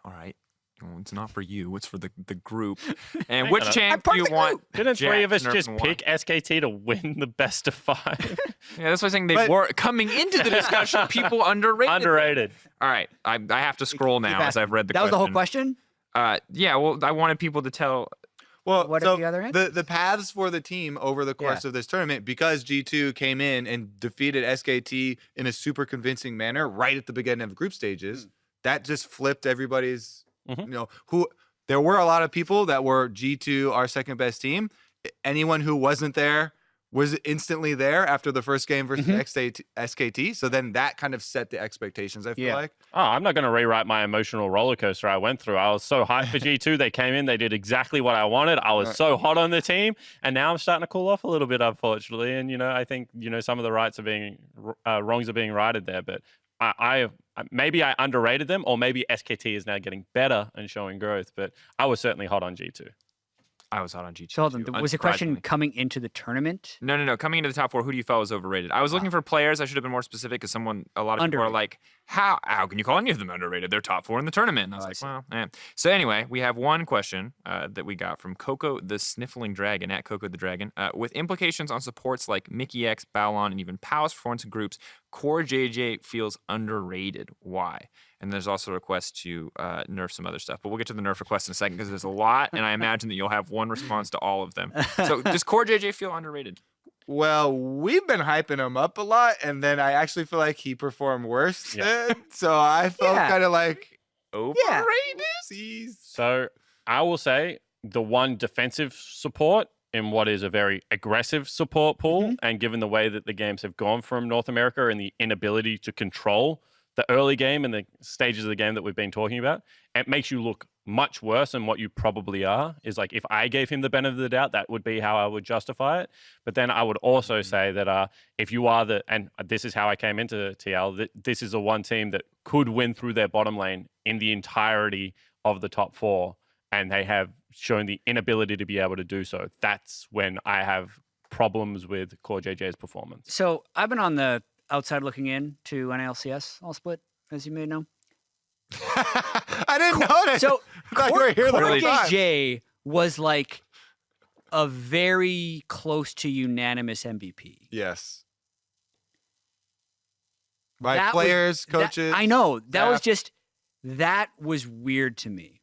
All right. Well, it's not for you. It's for the group. And which champ do you want? Didn't Jatt, 3 of us Nerf, just and pick SKT to win the best of 5? Yeah, that's why I'm saying they were coming into the discussion. People underrated. All right. I have to scroll now as I've read the question. That was the whole question? Yeah. Well, I wanted people to tell. Well, what so at the other end? the paths for the team over the course of this tournament, because G2 came in and defeated SKT in a super convincing manner right at the beginning of group stages, that just flipped everybody's, there were a lot of people that were G2, our second best team. Anyone who wasn't there was instantly there after the first game versus SKT. So then that kind of set the expectations, I feel like. Oh, I'm not going to rewrite my emotional roller coaster I went through. I was so hyped for G2. They came in. They did exactly what I wanted. I was so hot on the team. And now I'm starting to cool off a little bit, unfortunately. And, I think, some of the wrongs are being righted there. But maybe I underrated them, or maybe SKT is now getting better and showing growth. But I was certainly hot on G2. I was hot on G2. So hold on, was the question unsurprisingly. coming into the tournament? No. Coming into the top 4, who do you feel was overrated? I was looking for players. I should have been more specific because a lot of people are like, how can you call any of them underrated? They're top 4 in the tournament. And I was well, eh. So anyway, we have one question that we got from Coco the Sniffling Dragon, at Coco the Dragon. With implications on supports like Mickey X, Baolan, and even Pow's performance in groups, Core JJ feels underrated. Why? And there's also a request to nerf some other stuff. But we'll get to the nerf request in a second because there's a lot, and I imagine that you'll have one response to all of them. So does Core JJ feel underrated? Well, we've been hyping him up a lot, and then I actually feel like he performed worse. Yeah. So I felt kind of like Overrated? So I will say the one defensive support in what is a very aggressive support pool, and given the way that the games have gone from North America and the inability to control the early game and the stages of the game that we've been talking about, it makes you look much worse than what you probably are. Is like, if I gave him the benefit of the doubt, that would be how I would justify it. But then I would also say that if you are and this is how I came into TL, this is the one team that could win through their bottom lane in the entirety of the top 4, and they have shown the inability to be able to do so. That's when I have problems with Core JJ's performance. So I've been on the outside looking in to NALCS all split, as you may know. I didn't know that. So Core really JJ was like a very close to unanimous MVP. Yes. By players, coaches. I know. That was weird to me.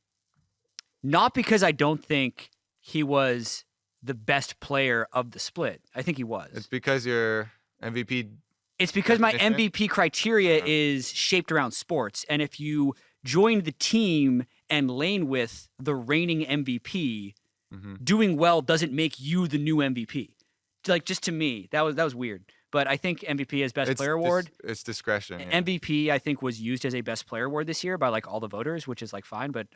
Not because I don't think he was the best player of the split. I think he was. It's because your MVP. It's because my MVP criteria is shaped around sports. And if you join the team and lane with the reigning MVP, doing well doesn't make you the new MVP. Like, just to me, that was weird. But I think MVP is best player award. It's discretion. Yeah. MVP, I think, was used as a best player award this year by like all the voters, which is like fine. But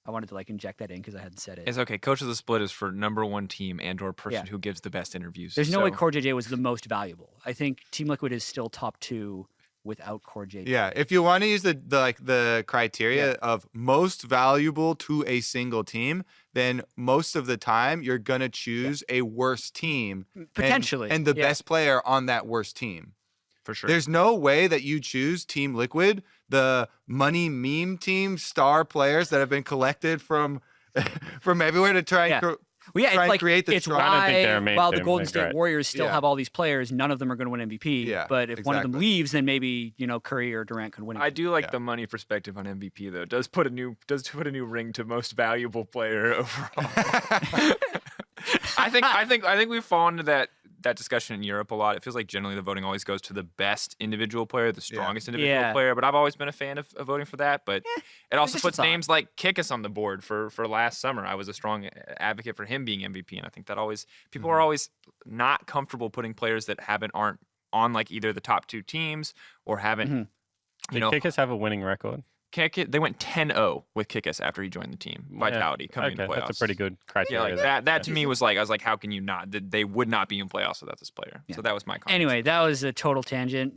I wanted to like inject that in because I hadn't said it. It's okay. Coach of the Split is for #1 team and/or person who gives the best interviews. There's no way Core JJ was the most valuable. I think Team Liquid is still top 2 without Core JJ. Yeah, if you want to use the criteria of most valuable to a single team, then most of the time you're gonna choose a worse team potentially, and the best player on that worst team. For sure. There's no way that you choose Team Liquid, the money meme team star players that have been collected from everywhere to try and create the it's why while the Golden State great. Warriors still have all these players, none of them are going to win MVP. Yeah, but if one of them leaves, then maybe Curry or Durant could win it. I do like the money perspective on MVP though. It does put a new ring to most valuable player overall. I think we've fallen into that discussion in Europe a lot. It feels like generally the voting always goes to the best individual player, the strongest individual player. But I've always been a fan of voting for that. But it also puts names like Kickus on the board for last summer. I was a strong advocate for him being MVP, and I think that people are always not comfortable putting players that aren't on like either the top 2 teams or haven't. Did Kickus have a winning record? They went 10-0 with Kickus after he joined the team. Vitality coming into playoffs. That's a pretty good criteria. Yeah, like that to me was like, I was like, how can you not? They would not be in playoffs without this player. So that was my comment. Anyway, that was a total tangent.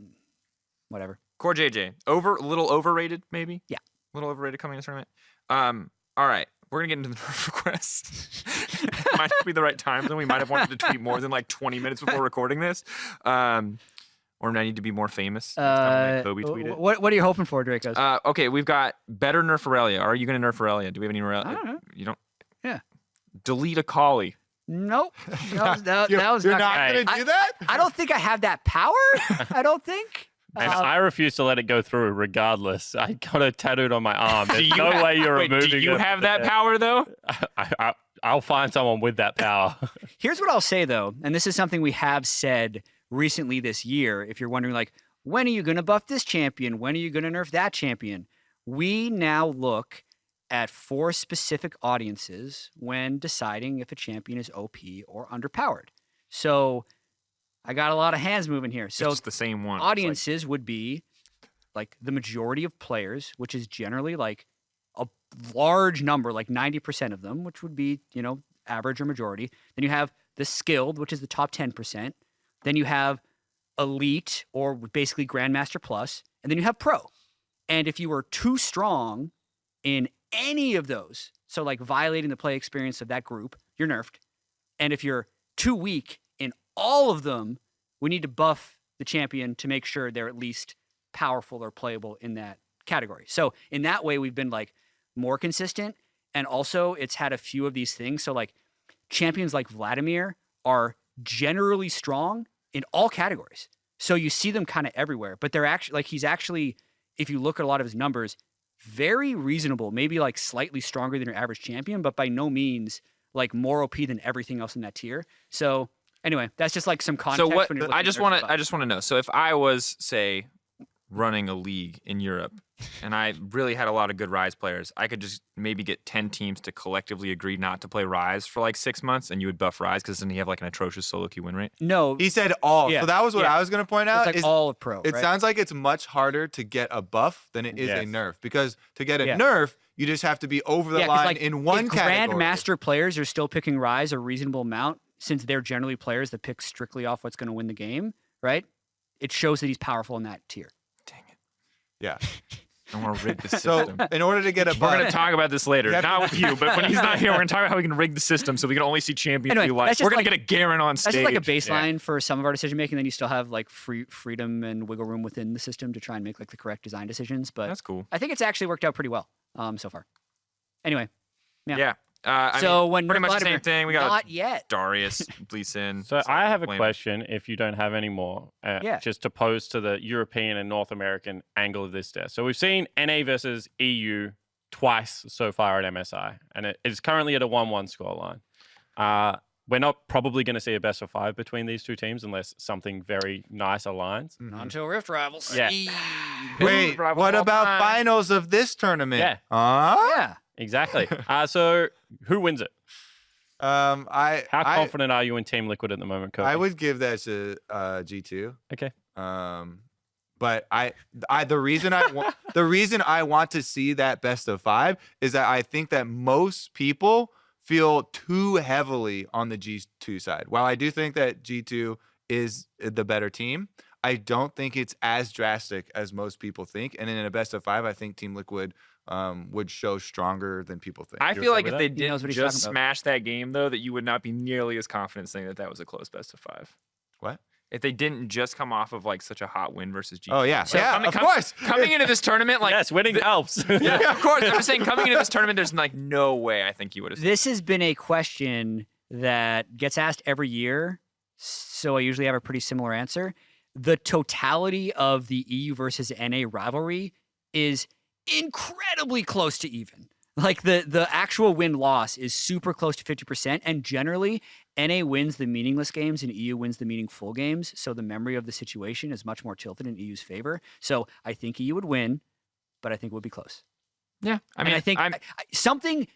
Whatever. Core JJ, a little overrated maybe. Yeah, a little overrated coming into the tournament. All right, we're gonna get into the nerf requests. Might not be the right time. Then we might have wanted to tweet more than like 20 minutes before recording this. Or I need to be more famous. Like Kobe tweeted. What are you hoping for, Drakos? Okay, we've got better nerf Aurelia. Are you going to nerf Aurelia? Do we have any Aurelia? I don't know. You don't? Yeah. Delete a Collie. Nope. That was you're not going to do that? I don't think I have that power. I don't think. And I refuse to let it go through regardless. I got it tattooed on my arm. There's no way you're removing it. Do you have that power, though? I'll find someone with that power. Here's what I'll say, though, and this is something we have said recently this year. If you're wondering, like, when are you going to buff this champion? When are you going to nerf that champion? We now look at 4 specific audiences when deciding if a champion is OP or underpowered. So I got a lot of hands moving here. So it's just the same one. Audiences would be like the majority of players, which is generally like a large number, like 90% of them, which would be, average or majority. Then you have the skilled, which is the top 10%. Then you have elite, or basically Grandmaster Plus, and then you have pro. And if you are too strong in any of those, so like violating the play experience of that group, you're nerfed. And if you're too weak in all of them, we need to buff the champion to make sure they're at least powerful or playable in that category. So in that way, we've been like more consistent. And also it's had a few of these things. So like champions like Vladimir are generally strong in all categories. So you see them kind of everywhere, but they're actually like, he's actually, if you look at a lot of his numbers, very reasonable, maybe like slightly stronger than your average champion, but by no means like more OP than everything else in that tier. So anyway, that's just like some context. So what when you're I just want to know. So if I was, say, running a league in Europe and I really had a lot of good Rise players, I could just maybe get 10 teams to collectively agree not to play Rise for like 6 months, and you would buff Rise because then you have like an atrocious solo queue win rate. No, He said all. Yeah, So that was what I was going to point out. it's like all of pro. It right? sounds like it's much harder to get a buff than it is a nerf, because to get a nerf, you just have to be over the line like, in one if category. Grandmaster players are still picking Rise a reasonable amount, since they're generally players that pick strictly off what's going to win the game, right? It shows that he's powerful in that tier. Dang it. Yeah. I want to rig the So system. in order to get a We're buff, going to talk about this later. have Not with you, but when he's not here, we're going to talk about how we can rig the system so we can only see champions Anyway, we like. that's just We're going to like- get a Garen on That's stage. just like a baseline for some of our decision making. Then you still have like freedom and wiggle room within the system to try and make like the correct design decisions. But That's cool. I think it's actually worked out pretty well so far. Anyway, Yeah. I so mean, when pretty much the Vladimir- same thing. We got not yet. Darius, Lee Sin. So I have a Flame. question, if you don't have any more, just to pose to the European and North American angle of this test. So we've seen NA versus EU twice so far at MSI, and it is currently at a 1-1 scoreline. We're not probably going to see a best of 5 between these two teams unless something very nice aligns. Not until Rift Rivals. Yeah. wait, Rival what all about time. finals of this tournament? Yeah. Yeah. Exactly. So who wins it? How I confident are you in Team Liquid at the moment, Kobe? I would give that to G2. Okay. But the reason I want to see that best of 5 is that I think that most people feel too heavily on the G2 side. While I do think that G2 is the better team, I don't think it's as drastic as most people think. And in a best of 5, I think Team Liquid would show stronger than people think. I feel like if they knows didn't what he's just talking about. smash that game, though, that you would not be nearly as confident saying that that was a close best of 5. What? If they didn't just come off of like such a hot win versus G2. Oh yeah, of course. Coming into this tournament, like yes, winning helps. yeah, of course. I'm just saying, coming into this tournament, there's like no way I think you would have. This has been a question that gets asked every year, so I usually have a pretty similar answer. The totality of the EU versus NA rivalry is incredibly close to even. Like the actual win-loss is super close to 50%, and generally, NA wins the meaningless games and EU wins the meaningful games, so the memory of the situation is much more tilted in EU's favor. So I think EU would win, but I think it would be close. Yeah, I mean, I think something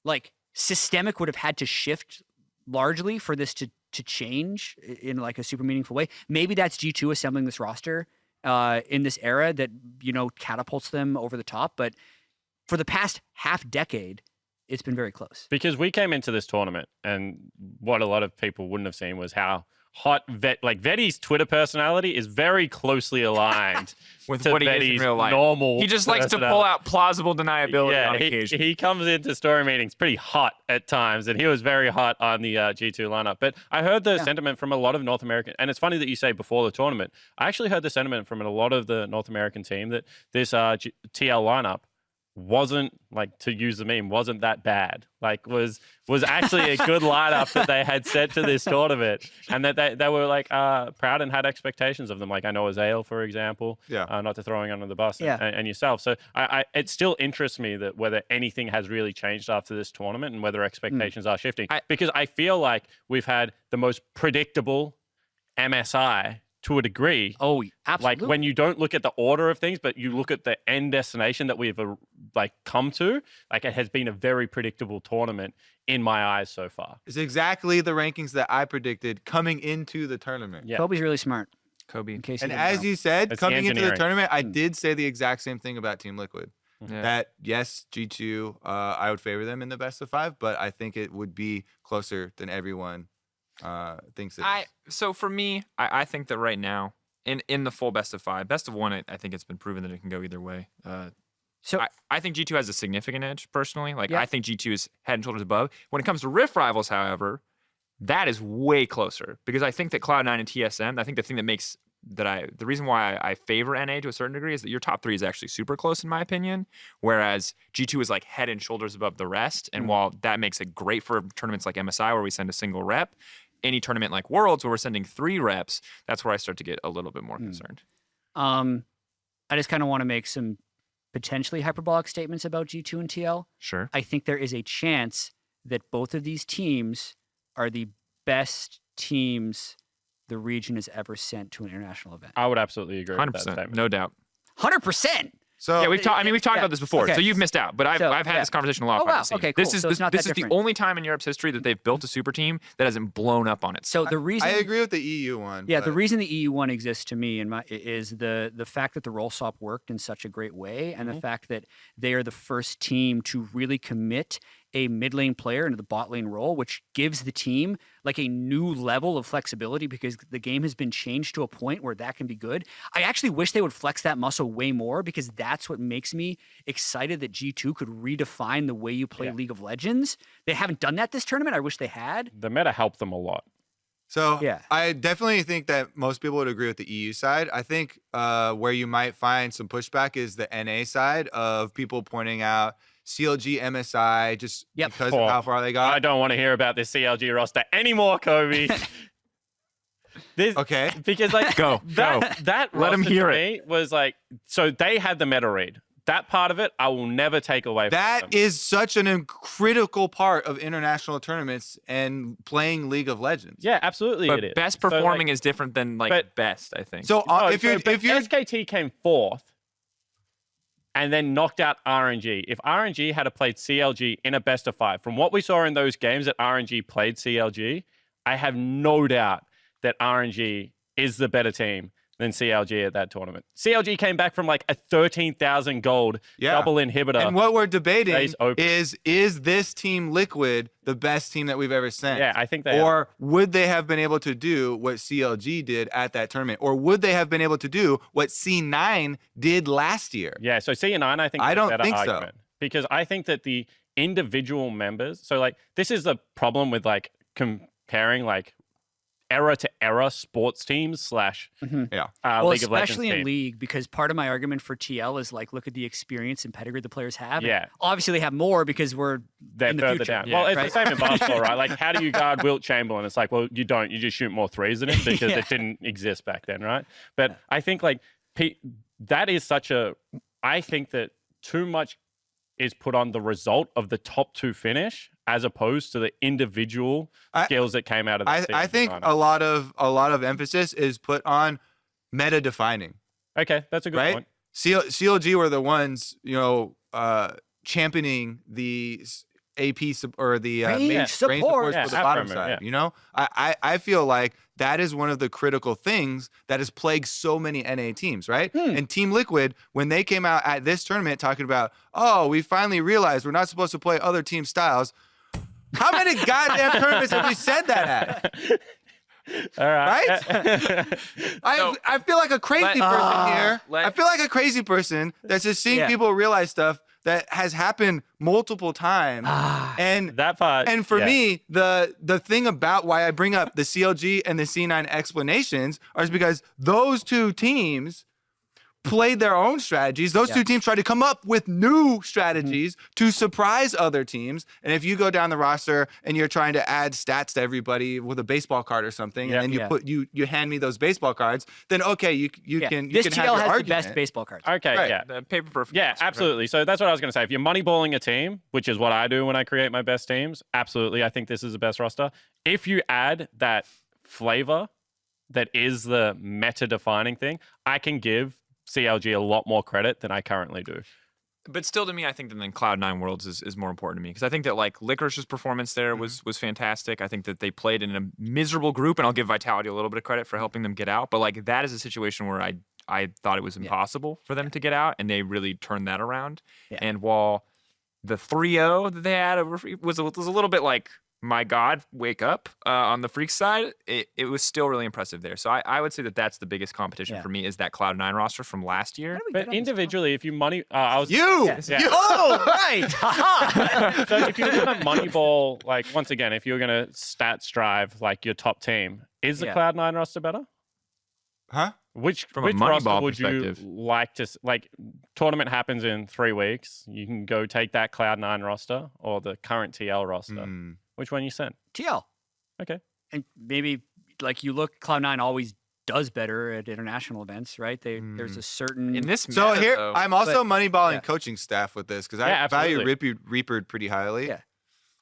like systemic would have had to shift largely for this to change in like a super meaningful way. Maybe that's G2 assembling this roster in this era that, catapults them over the top. But for the past half decade, it's been very close. Because we came into this tournament, and what a lot of people wouldn't have seen was how hot Vetti's Twitter personality is very closely aligned with to what he is in Vetti's real life. normal. He just likes to personality. pull out plausible deniability on he, occasion. he comes into story meetings pretty hot at times, and he was very hot on the G2 lineup. But I heard the sentiment from a lot of North American, and it's funny that you say before the tournament. I actually heard the sentiment from a lot of the North American team that this TL lineup wasn't, like, to use the meme, wasn't that bad. Like, was actually a good lineup that they had set to this tournament, and that they were like proud and had expectations of them. Like, I know Azael, for example, not to throwing under the bus, and yourself. So it still interests me that whether anything has really changed after this tournament and whether expectations are shifting, because I feel like we've had the most predictable MSI to a degree. Oh, absolutely. Like, when you don't look at the order of things, but you look at the end destination that we've come to, like, it has been a very predictable tournament in my eyes so far. It's exactly the rankings that I predicted coming into the tournament. Yeah. Kobe's really smart. Kobe. In case And you didn't as know. you said, It's coming into the engineering. tournament, I did say the exact same thing about Team Liquid. Yeah. That, yes, G2, I would favor them in the best of 5, but I think it would be closer than everyone thinks it is. So for me, I think that right now, in the full best of 5, best of 1, I think it's been proven that it can go either way. So I think G2 has a significant edge personally. Like I think G2 is head and shoulders above. When it comes to Rift Rivals, however, that is way closer because I think that Cloud9 and TSM, I think the thing that makes the reason why I favor NA to a certain degree is that your top 3 is actually super close in my opinion, whereas G2 is like head and shoulders above the rest. And while that makes it great for tournaments like MSI where we send a single rep, any tournament like Worlds where we're sending 3 reps, that's where I start to get a little bit more concerned. I just kind of want to make some potentially hyperbolic statements about G2 and TL. Sure. I think there is a chance that both of these teams are the best teams the region has ever sent to an international event. I would absolutely agree 100%, with that statement. no doubt. 100%. So yeah, we've talked about this before. Okay. So you've missed out, but I've had this conversation a lot. Oh wow, okay, cool. This is so it's not this that is the different. only time in Europe's history that they've built a super team that hasn't blown up on it. So the reason I agree with the EU one. Yeah, but... the reason the EU one exists to me is the fact that the roll swap worked in such a great way, and the fact that they are the first team to really commit a mid lane player into the bot lane role, which gives the team like a new level of flexibility because the game has been changed to a point where that can be good. I actually wish they would flex that muscle way more because that's what makes me excited that G2 could redefine the way you play League of Legends. They haven't done that this tournament. I wish they had. The meta helped them a lot. So I definitely think that most people would agree with the EU side. I think where you might find some pushback is the NA side of people pointing out CLG, MSI, just because of how far they got. I don't want to hear about this CLG roster anymore, Kobe. Okay. Because like go. That Let them hear it. Was like, so they had the meta read. That part of it, I will never take away from them. That is such an critical part of international tournaments and playing League of Legends. Yeah, absolutely But it is. best performing is different than best, I think. So if you're SKT came 4th and then knocked out RNG. If RNG had played CLG in a best of 5, from what we saw in those games that RNG played CLG, I have no doubt that RNG is the better team than CLG at that tournament. CLG came back from like a 13,000 gold double inhibitor. And what we're debating is this team Liquid the best team that we've ever sent? Yeah, I think they Or would they have been able to do what CLG did at that tournament? Or would they have been able to do what C9 did last year? Yeah, so C9 I think I is don't a better think argument. So. Because I think that the individual members, so like this is the problem with like comparing like era to era sports teams / well, League of Legends especially in team. League, because part of my argument for TL is like, look at the experience and pedigree the players have. Yeah. And obviously, they have more because they're in the further future. down. Yeah, Well, it's right? the same in basketball, right? Like, how do you guard Wilt Chamberlain? It's like, well, you don't. You just shoot more threes than him because it didn't exist back then, right? But I think like that is such a. I think that too much is put on the result of the top 2 finish as opposed to the individual skills that came out of the I think a lot of emphasis is put on meta defining. Okay, that's a good point. CLG were the ones, championing the AP or the range support for the bottom side. You know, I feel like that is one of the critical things that has plagued so many NA teams, right? And Team Liquid, when they came out at this tournament talking about, oh, we finally realized we're not supposed to play other team styles. How many goddamn tournaments have we said that at? All right. I feel like a crazy person here. I feel like a crazy person that's just seeing people realize stuff that has happened multiple times. And that part. And for me, the thing about why I bring up the CLG and the C9 explanations is because those 2 teams played their own strategies. Those 2 teams tried to come up with new strategies to surprise other teams. And if you go down the roster and you're trying to add stats to everybody with a baseball card or something, and then you hand me those baseball cards, then okay, you can this have TL your has argument. the best baseball cards. Okay, Right. The paper perfect. Yeah, absolutely. So that's what I was going to say. If you're moneyballing a team, which is what I do when I create my best teams, absolutely, I think this is the best roster. If you add that flavor that is the meta-defining thing, I can give CLG a lot more credit than I currently do. But still, to me, I think that then Cloud9 Worlds is more important to me because I think that like Licorice's performance there was fantastic. I think that they played in a miserable group, and I'll give Vitality a little bit of credit for helping them get out. But like that is a situation where I thought it was impossible for them to get out, and they really turned that around. And while the 3-0 that they had was a little bit like my God, wake up. On the Freaks side, it was still really impressive there. So I would say that that's the biggest competition for me is that Cloud9 roster from last year. But individually, if you money, I was Oh, right. So if you're gonna Moneyball, like once again, if you're gonna stats drive like your top team, is the Cloud9 roster better? Huh? Which From a roster Moneyball would you perspective. like to like? Tournament happens in 3 weeks. You can go take that Cloud9 roster or the current TL roster. Which one you sent? TL. Okay. And maybe like you look, Cloud9 always does better at international events, right? There's a certain In this So meta, here, though, I'm also moneyballing yeah. coaching staff with this because Yeah, I value absolutely. Reaper pretty highly. Yeah.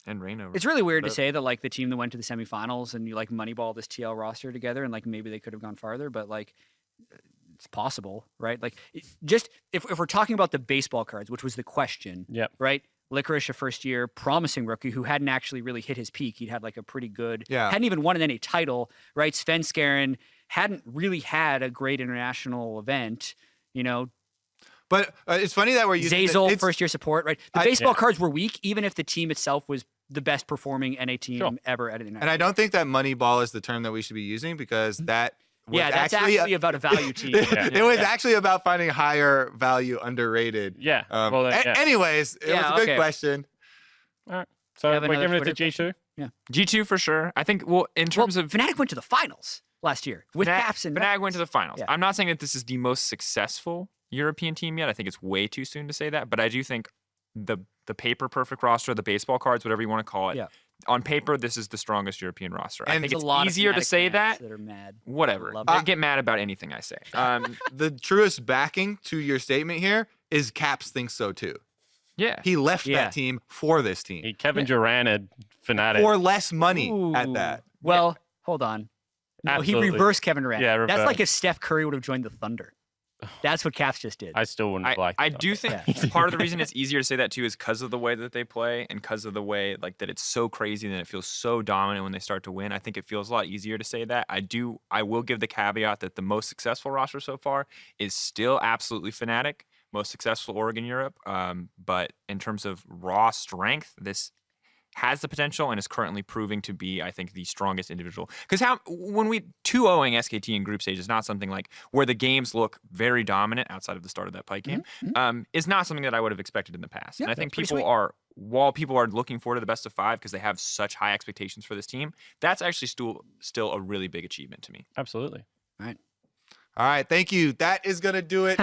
and Reign over. It's really weird to say that like the team that went to the semifinals and you like moneyball this TL roster together and like maybe they could have gone farther, but like it's possible, right? Like just if we're talking about the baseball cards, which was the question, right? Licorice, a first year promising rookie who hadn't actually really hit his peak. He'd had like a pretty good, hadn't even won any title, right? Sven Skaren hadn't really had a great international event, you know. But it's funny that we're using Zazel, first year support, right? The baseball cards were weak, even if the team itself was the best performing NA team ever at an international. And I don't think that Moneyball is the term that we should be using because that was that's actually about a value team. It was actually about finding higher value underrated. Yeah. Anyways, it was a good question. All right. So we're giving it to G2? Yeah. G2 for sure. I think, in terms of... Fnatic went to the finals last year with Caps and Fnatic went to the finals. Yeah. I'm not saying that this is the most successful European team yet. I think it's way too soon to say that. But I do think the paper perfect roster, the baseball cards, whatever you want to call it, on paper, this is the strongest European roster. And I think it's a lot easier to say that. Are mad. Whatever. They get mad about anything I say. The truest backing to your statement here is Caps thinks so too. Yeah. He left that team for this team. Kevin Durant Fnatic. For less money at that. Well, hold on. No, he reversed Kevin Durant. Yeah, that's like if Steph Curry would have joined the Thunder. That's what Caps just did. I still wouldn't like I do think part of the reason it's easier to say that too is because of the way that they play and because of the way like that it's so crazy and it feels so dominant when they start to win. I think it feels a lot easier to say that. I will give the caveat that the most successful roster so far is still absolutely Fnatic, most successful org in Europe. But in terms of raw strength, this has the potential and is currently proving to be, I think, the strongest individual. Because when we 2-0ing SKT in group stage is not something like where the games look very dominant outside of the start of that Pyke game, is not something that I would have expected in the past. And I think while people are looking forward to the best of 5 because they have such high expectations for this team, that's actually still a really big achievement to me. Absolutely. All right, thank you. That is going to do it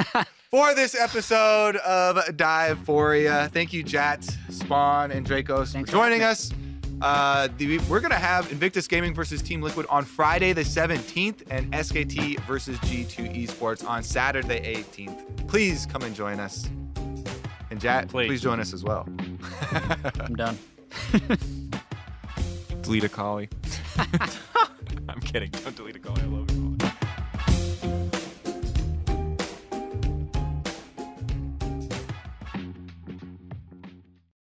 for this episode of Divephoria. Thank you, Jatt, Spawn, and Drakos for joining us. We're going to have Invictus Gaming versus Team Liquid on Friday the 17th and SKT versus G2 Esports on Saturday 18th. Please come and join us. And Jatt, please join us as well. I'm done. Delete a collie. I'm kidding. Don't delete a collie. I love it.